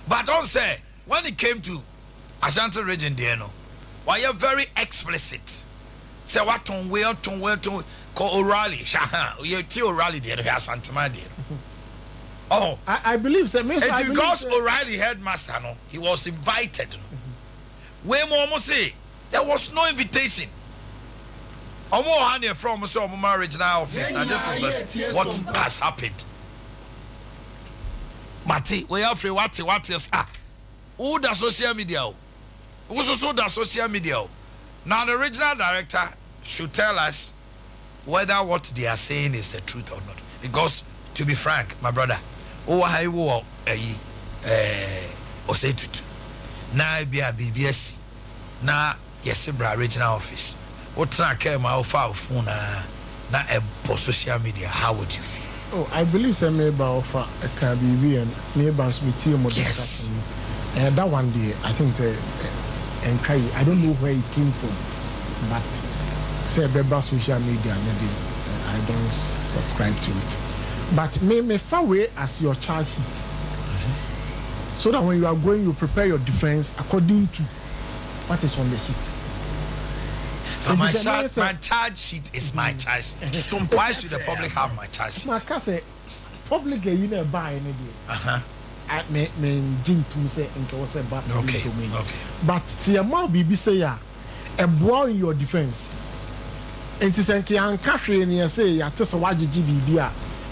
But don't say when it came to Ashanti region, why you're very explicit. Say what to where call O'Reilly. You tell O'Reilly there has Santama there. Oh, I believe so. It's because O'Reilly headmaster, no, he was invited. Where more say there was no invitation. Omanhene from Sompa regional office, and this is what has happened. Mati, we are free. What is who the social media? Who's also the social media? Now the regional director should tell us whether what they are saying is the truth or not. Because to be frank, my brother, I will say to now be a BBS now yes regional office. What's not came out of phone na a social media? How would you feel? Oh, I believe some maybe offer a KBB and neighbors with you. Yes. That one day, I think and I don't know where it came from, but say about social media, maybe I don't subscribe to it. But may far away as your charge sheet, so that when you are going, you prepare your defense according to what is on the sheet. My charge sheet is my charge sheet. Why should the public have my charge sheet? My cousin, public, you never buy any day. I may Jim to say and was a bad to me. Okay. But see a more BB say a boy in your defense. And to say can cash in here say ya test a GBB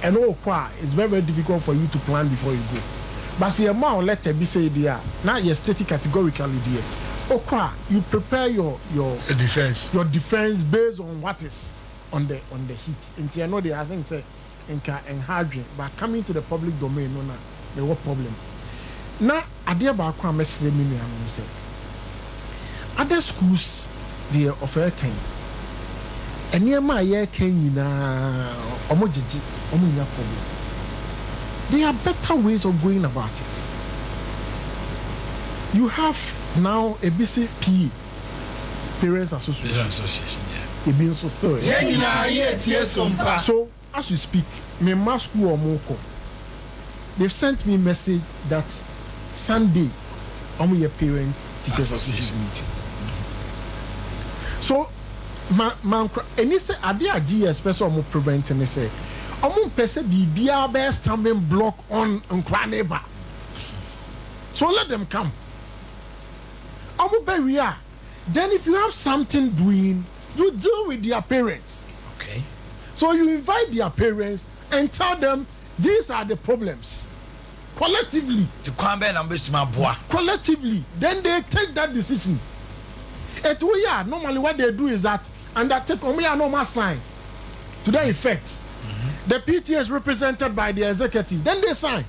and all qua it's very, very difficult for you to plan before you go. But see a more letter be say there. Now you're stated categorically there. Okwa, you prepare your defense. Your defense based on what is on the sheet. And you know they I think say encouraging, but coming to the public domain, no, there was problem. Now, Adea Akye Abia say other schools they offer kind. And near my year can na omojiji omunya problem. There are better ways of going about it. You have now a BCP Parents Association. It means so still. So as we speak, my mass school or moko, they've sent me a message that Sunday I'm your parent teachers association meeting. So man and say Adea Akye especially I'm preventing they say I'm person be best stumbling block on neighbor. So let them come. Then if you have something doing, you deal with their parents. Okay. So you invite their parents and tell them these are the problems. Collectively. Collectively. Then they take that decision. Normally what they do is that undertake normal sign to that effect. The PTA is represented by the executive. Then they sign.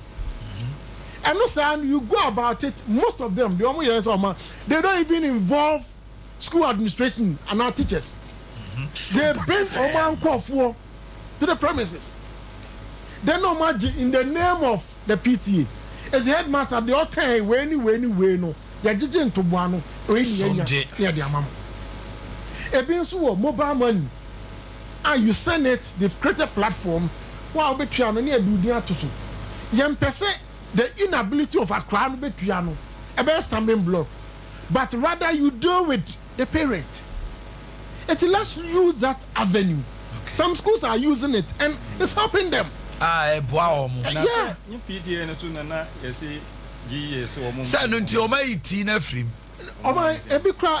And no sign, you go about it, most of them, they don't even involve school administration and our teachers. They bring Oman Kofuo to the premises. Then no magic in the name of the PTA. As the headmaster, they all can no. They're judging to one. Mobile money. And you send it, they've created platforms. Wow, be piano near do to so. Young person, the inability of a crown be piano, a best stumbling block. But rather you deal with the parent. Let's use that avenue. Okay. Some schools are using it and it's helping them. Yeah.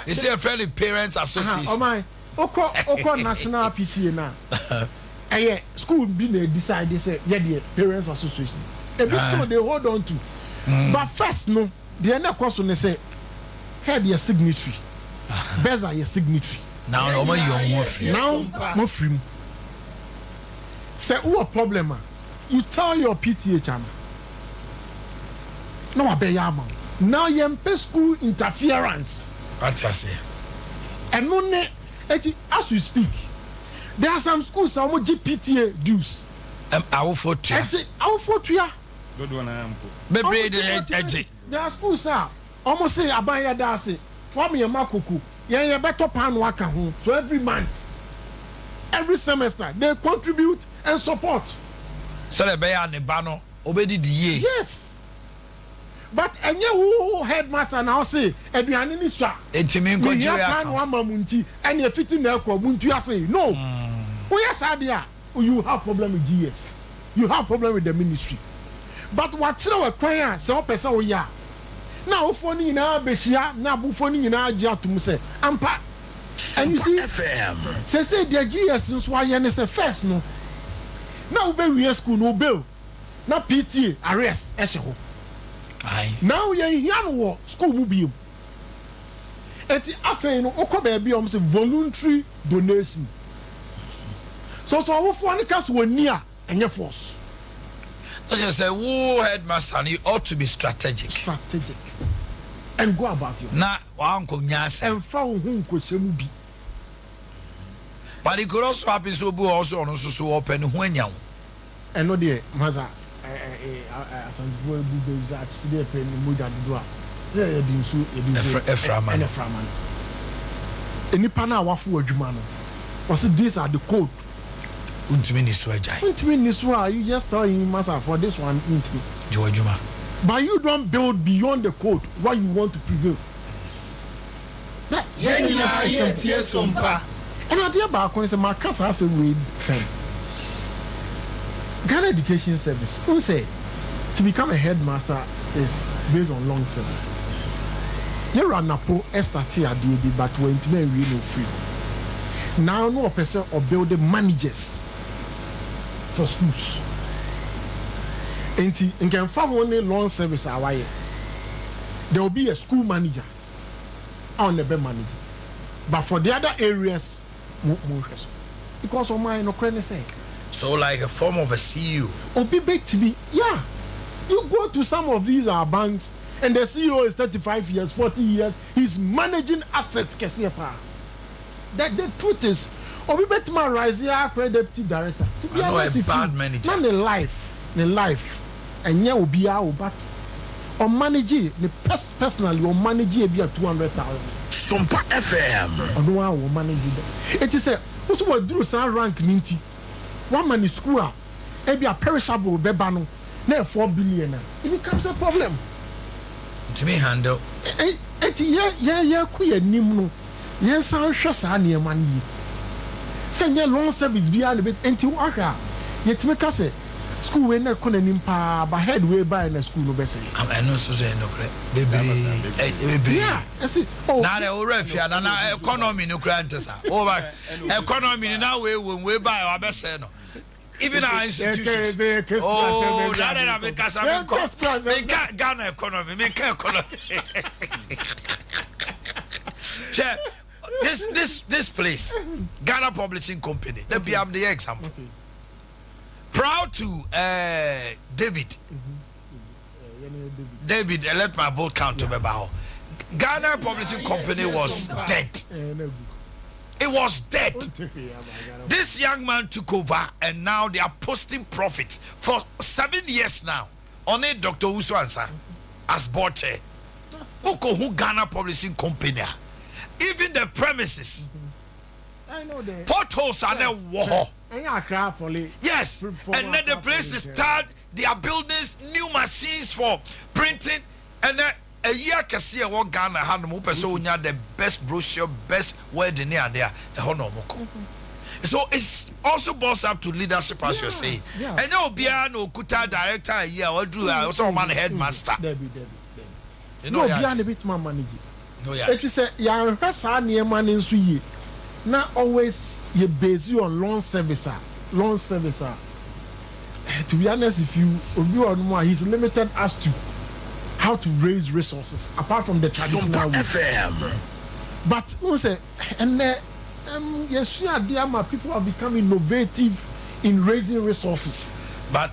It's a friendly parents association. Oko national PTA now. School be they decide they say the parents association. Every school they hold on to. But first no, the other question they say head your signatory. Beza your signatory. Now no more you more free. Now more free. say what problem you tell your PTA chairman no abeyama now yempe school interference what I say and no ne as we speak there are some schools that have PTA dues I will vote you good one I am there are schools that almost say abaya dase from your makuku yeah better pan waka home so every month every semester they contribute and support so the bear and the banner obedi the year yes but enye who headmaster now say eduane ni so etimi nkoji ya kan wa mamunti and e fiti na ekọ buntu ya say no we yes adia you have problem with GS you have problem with the ministry but what tell we kwan a say person wo ya na ofo ni na behia na abufo ni na agi atum say ampa and you see say the GS nso aye ne say first no na ube we school no bill na PTA arrest ehye ho now you hear school mu biem eti afei no okoba bi say voluntary donation so wo for any case woni a enye force I just say who headmaster you ought to be strategic and go about it na wa anko nyase and fa wo hu nkohyemu bi but it could also happen so be also on so open who anya and no dey maza asanfo ebu be za chide pe ni moja dodo a ye di nsu eframan enipa na wafo adwuma no was these are the code untimi ni so ajai untimi ni so are you just telling him master for this one untimi jo adwuma but you don't build beyond the code what you want to prevail that's yeah Sompa and Adea Akye say my class has a read Ghana Education Service say to become a headmaster is based on long service. You run a po estati adie but when to me no free. Now no person or building managers for schools. And can farm only long service away. There will be a school manager on the manager. But for the other areas, because of my no credit sake. So like a form of a CEO. Obi to yeah. You go to some of these banks and the CEO is 35 years, 40 years. He's managing assets. That the truth is, Obi Betma rise here, deputy director. To be honest, a bad manager. Not the life, and yeah, Obi but or manage the personally or manage it be at 200,000. Sompa FM. Or no one will manage it. It is a also what do some rank ninety. One man is school, maybe a perishable bebano, now 4 billion. It becomes a problem. To me, handle. Yeah, queer nimno. Yes, I'll show Sanya money. Send your long service beyond a bit empty worker. Yet make us say, school when I couldn't impa, but headway by in a school of Bessie. I know Susan, baby. Yeah, I see. Oh, now the old refugee and now economy no grants over economy now we buy our best. Even our institutions. Oh, that because I'm Ghana economy, make economy. This place, Ghana Publishing Company. Let me have the example. Proud to David. David, let my vote count to Bebao. Ghana Publishing Company was dead. It was dead. This young man took over and now they are posting profits for 7 years now. Only Dr. Uswansa as Boakye. Who Ghana Publishing Company. Even the premises. I know that. Potholes are there. War. Yes. And then the place is started. They are building new machines for printing. And then a year can see a what Ghana had the best brochure, best wedding there. So it's also boss up to leadership as you're saying. Yeah. And no Biano Kuta director a year or do also man headmaster. You know, beyond a bit more managing. It is a young person near man in Sui. Not always you base you on loan servicer. To be honest, if you are more, he's limited as to how to raise resources apart from the traditional way. But you say, and yes, dear, my people have become innovative in raising resources. But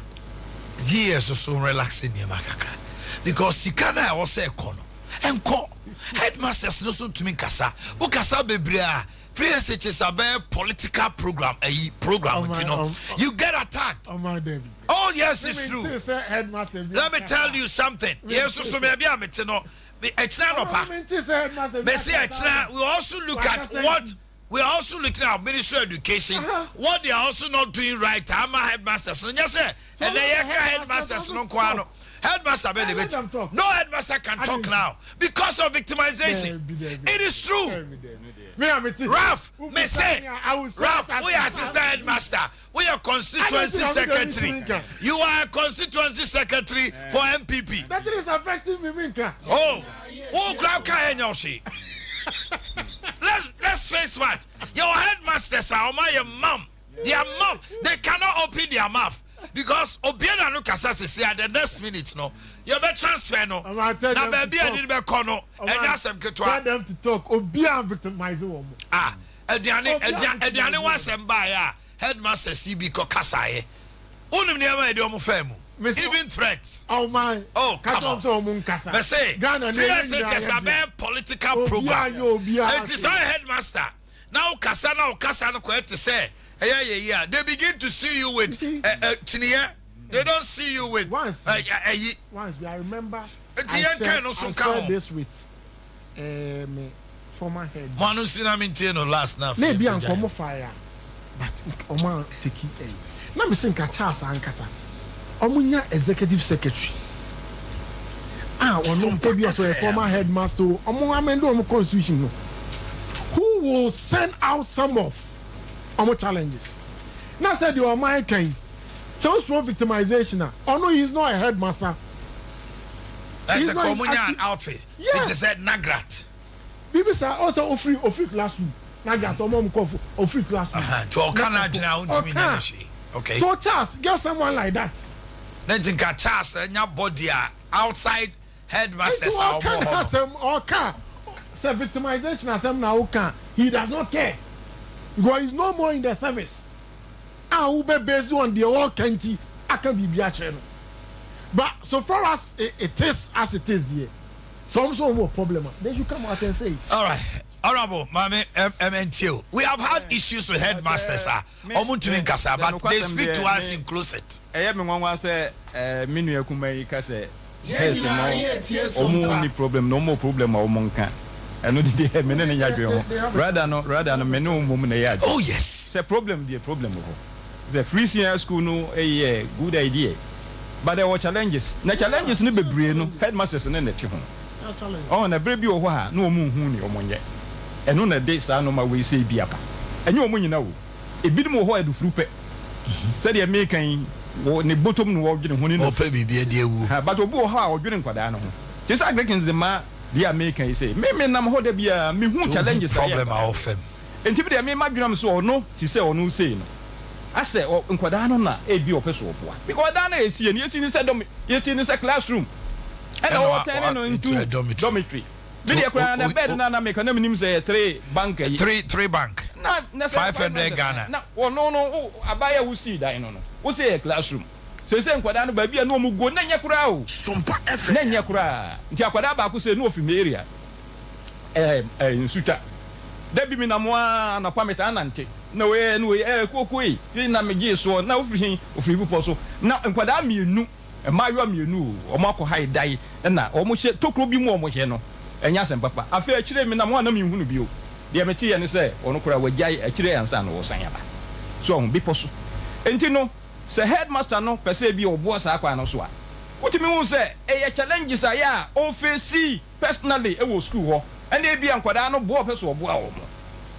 yes, so relaxing your makaka because Sikana was a corner and call headmasters no soon to me kasa. Ukasa bebria. Free SHS a political program, you get attacked. Oh yes, it's true. Let me tell you something. Yes, so maybe I'm it. We also look at what we are also looking at Ministry of Education. What they are also not doing right. I'm a headmaster. So yes, and they are headmasters no kwano. Headmaster, no headmaster can talk now because of victimization. It is true. Ralph, me say, Ralph, we are assistant headmaster. We are constituency secretary. You are a constituency secretary for MPP. That is affecting me, Minka. Oh, let's face what your headmasters are your mom. Their mom, they cannot open their mouth. Because Obiana Lucas says at the next minute, no, you better transfer no. Now, baby, I didn't be corner, and that's them to tell them to talk. Obia victimizing. Ediane was and by headmaster CB Kokasaye. Only never do femu. Even threats. Oh my! Oh, come on. They say, it's a political program. It is our headmaster. Now, Kasana, quite to say. Yeah. They begin to see you with Tinia. They don't see you with once. I remember. I saw this with my former head. Manu Sinamintino last night. Maybe I'm come fire, but Oman take it. Let me think. Charles Ankasa. Omunya executive secretary. Maybe also a former headmaster. Omuamendo constitution. Who will send out some of challenges? Now said you are my kind. So strong victimization. Oh no, he's not a headmaster. That's a communion outfit. Yes. It is a Nagrat. People say also free classroom. Nagrat or free classroom. Okay. So Charles, get someone like that. Then think a Charles and your body outside headmasters or say victimization as him now can. He does not care. Because he's no more in the service. I will be based on the whole county. I can be channel. But so far as it is as it is here, some more problem. Then you come out and say it. All right. Honorable Mame MNTO. We have had issues with headmasters, but they speak to us in closet. I have one say Minu Kumei Kase. Yes, no problem, no more problem or monka. And no the men in Yagro. Rather no menu woman. Oh yes. It's a problem, the problem. The free senior school no a good idea. But there were challenges. The challenges no be brain headmasters and the children. Oh, and a baby or what? No moon or money. And on a day, son, no my way say Biapa. And you know, a bit more why do fruit. Said the American or the bottom walking when you baby be a dear woo. But Obo how during Quadano. Just Americans the ma, the American say, maybe I'm hold a beer, me who challenges problem of him. And typically I mean my gram so no, she say or no say no. I say, oh, in Quadano na a be of person. Because Dana is here, yes, in a classroom. And all turning into a dormitory. Video crown a bed and make a name say 3 bank. 3 bank. Not 500 Ghana. No, a buyer who see that, who say a classroom. So same Quadano baby and no more go Nanya Crow. Sompa Nanya Cra. Tiaquadaba who say no from area. In Suta. Debbie Minamoa and a Pametanante. No way, no way, Coquay. You didn't make so now for him of you also. Now, and Quadam you knew, and my room you knew, or Marco High die, and now almost took Ruby Momo. And yes, and Papa, I fear actually, me, I'm one of you who be you. The amateur and say, or no crowd with Jay, actually, and son or Sayaba. So, be possible. And you know, say headmaster no, per se be or boss aqua so. What you mean, say, a challenges I are, all face see, personally, it was school, and they be on Quadano, Boppers or Bow.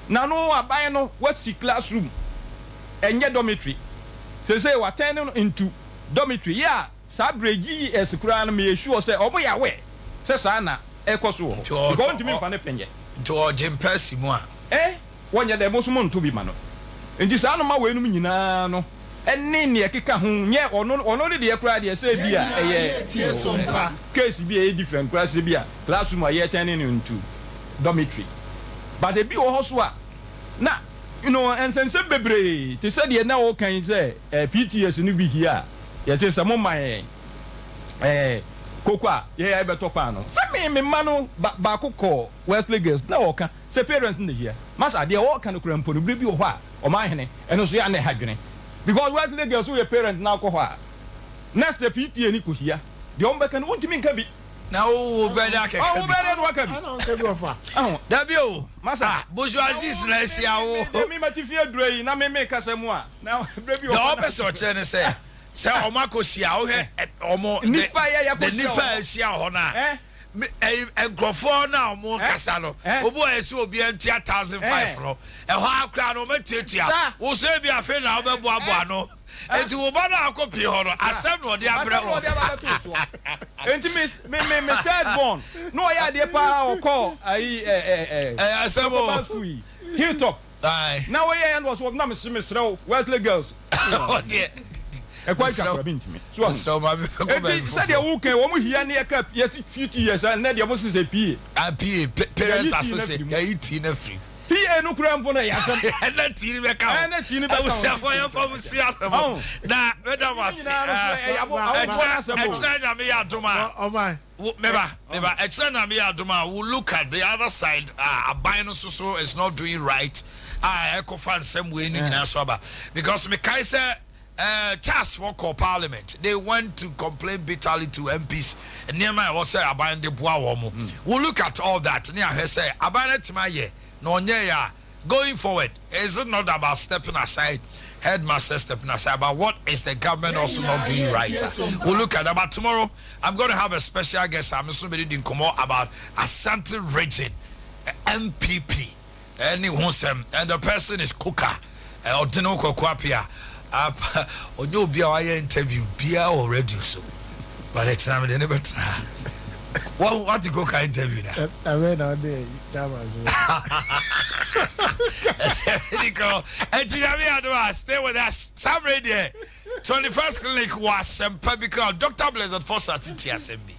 Now, no, I buy no, what's the classroom? And your dormitory. So, say, we're turning into dormitory, yeah, Sabre G as a crown me sure say, oh, boy, away. Says Anna. Going to me for a penny. To our Jim Percy moi. One year the most to be mano. And this animal way no. And Nini a kicker whom yet or not the acquired say be a case be a different class be a classroom I turning into dormitory. But they be also now you know, and sense bebre. They said you now can say PTS ni be here. You say some my kokwa ye I better pano. Say me manu ba ko Wesley girls na oka. Say parents in here. Master they all can kura mpo no bi o hwa. Omanhene eno so ya na hadwene. Because Wesley girls who your parents now ko hwa. Next the PTA ni ko here. The ombe kan untimi nka bi. Na o better ke. O better do ka bi. Ana on ke bi ofa. Dabio. Masa bourgeoisie na sia wo. Me matifie dure na me kasemu a. Na brebi o. Na opese o kire ne say. Say omako sia wo he omo nipa ya the nipa sia ho na. Enkrofo na omo kasa no. Obo esi obi antia 1500 no. E ho akra no matietia. Wo so bi afi na obebo abo ano. Enti wo ba na akopi ho no asem no de abre ho. Enti me third born. No ya de pa o call asem o hilltop. Aye. Now we and was na me smesrew Wesley girls. Oh dear. E quite capra bintimi. So ma be ko be. Said the wo kan wo mu hia na cap yes 50 years and na de wo se PA. Parents associate ya iti na free. PA no kura mpo na ya sam. Na tiri be ka. Na tiri be ka. Chef ya fam si atom. Na madam was. Extend na me ya doma. Oh my. Meba extend na me ya doma. We look at the other side. Abino so is not doing right. Echo fan same way ni nyina so aba. Because me kai say task for parliament, they went to complain bitterly to MPs. And near my was say Aban de Bois Womo. We'll look at all that. Near her say Abanet Maye, no ya. Going forward, is it not about stepping aside? Headmasters stepping aside, but what is the government also not doing right? We'll look at that. But tomorrow, I'm going to have a special guest. I'm also reading about Ashanti region, MPP. And the person is Kuka. Odino Kokwapia. On your BIA interview, Bia or radio so. But it's not the never try. What to go kind interview now? I went out there, stay with us. Some radio. 21st clinic was Sompa because Dr. Blessed for Satiti Assembly.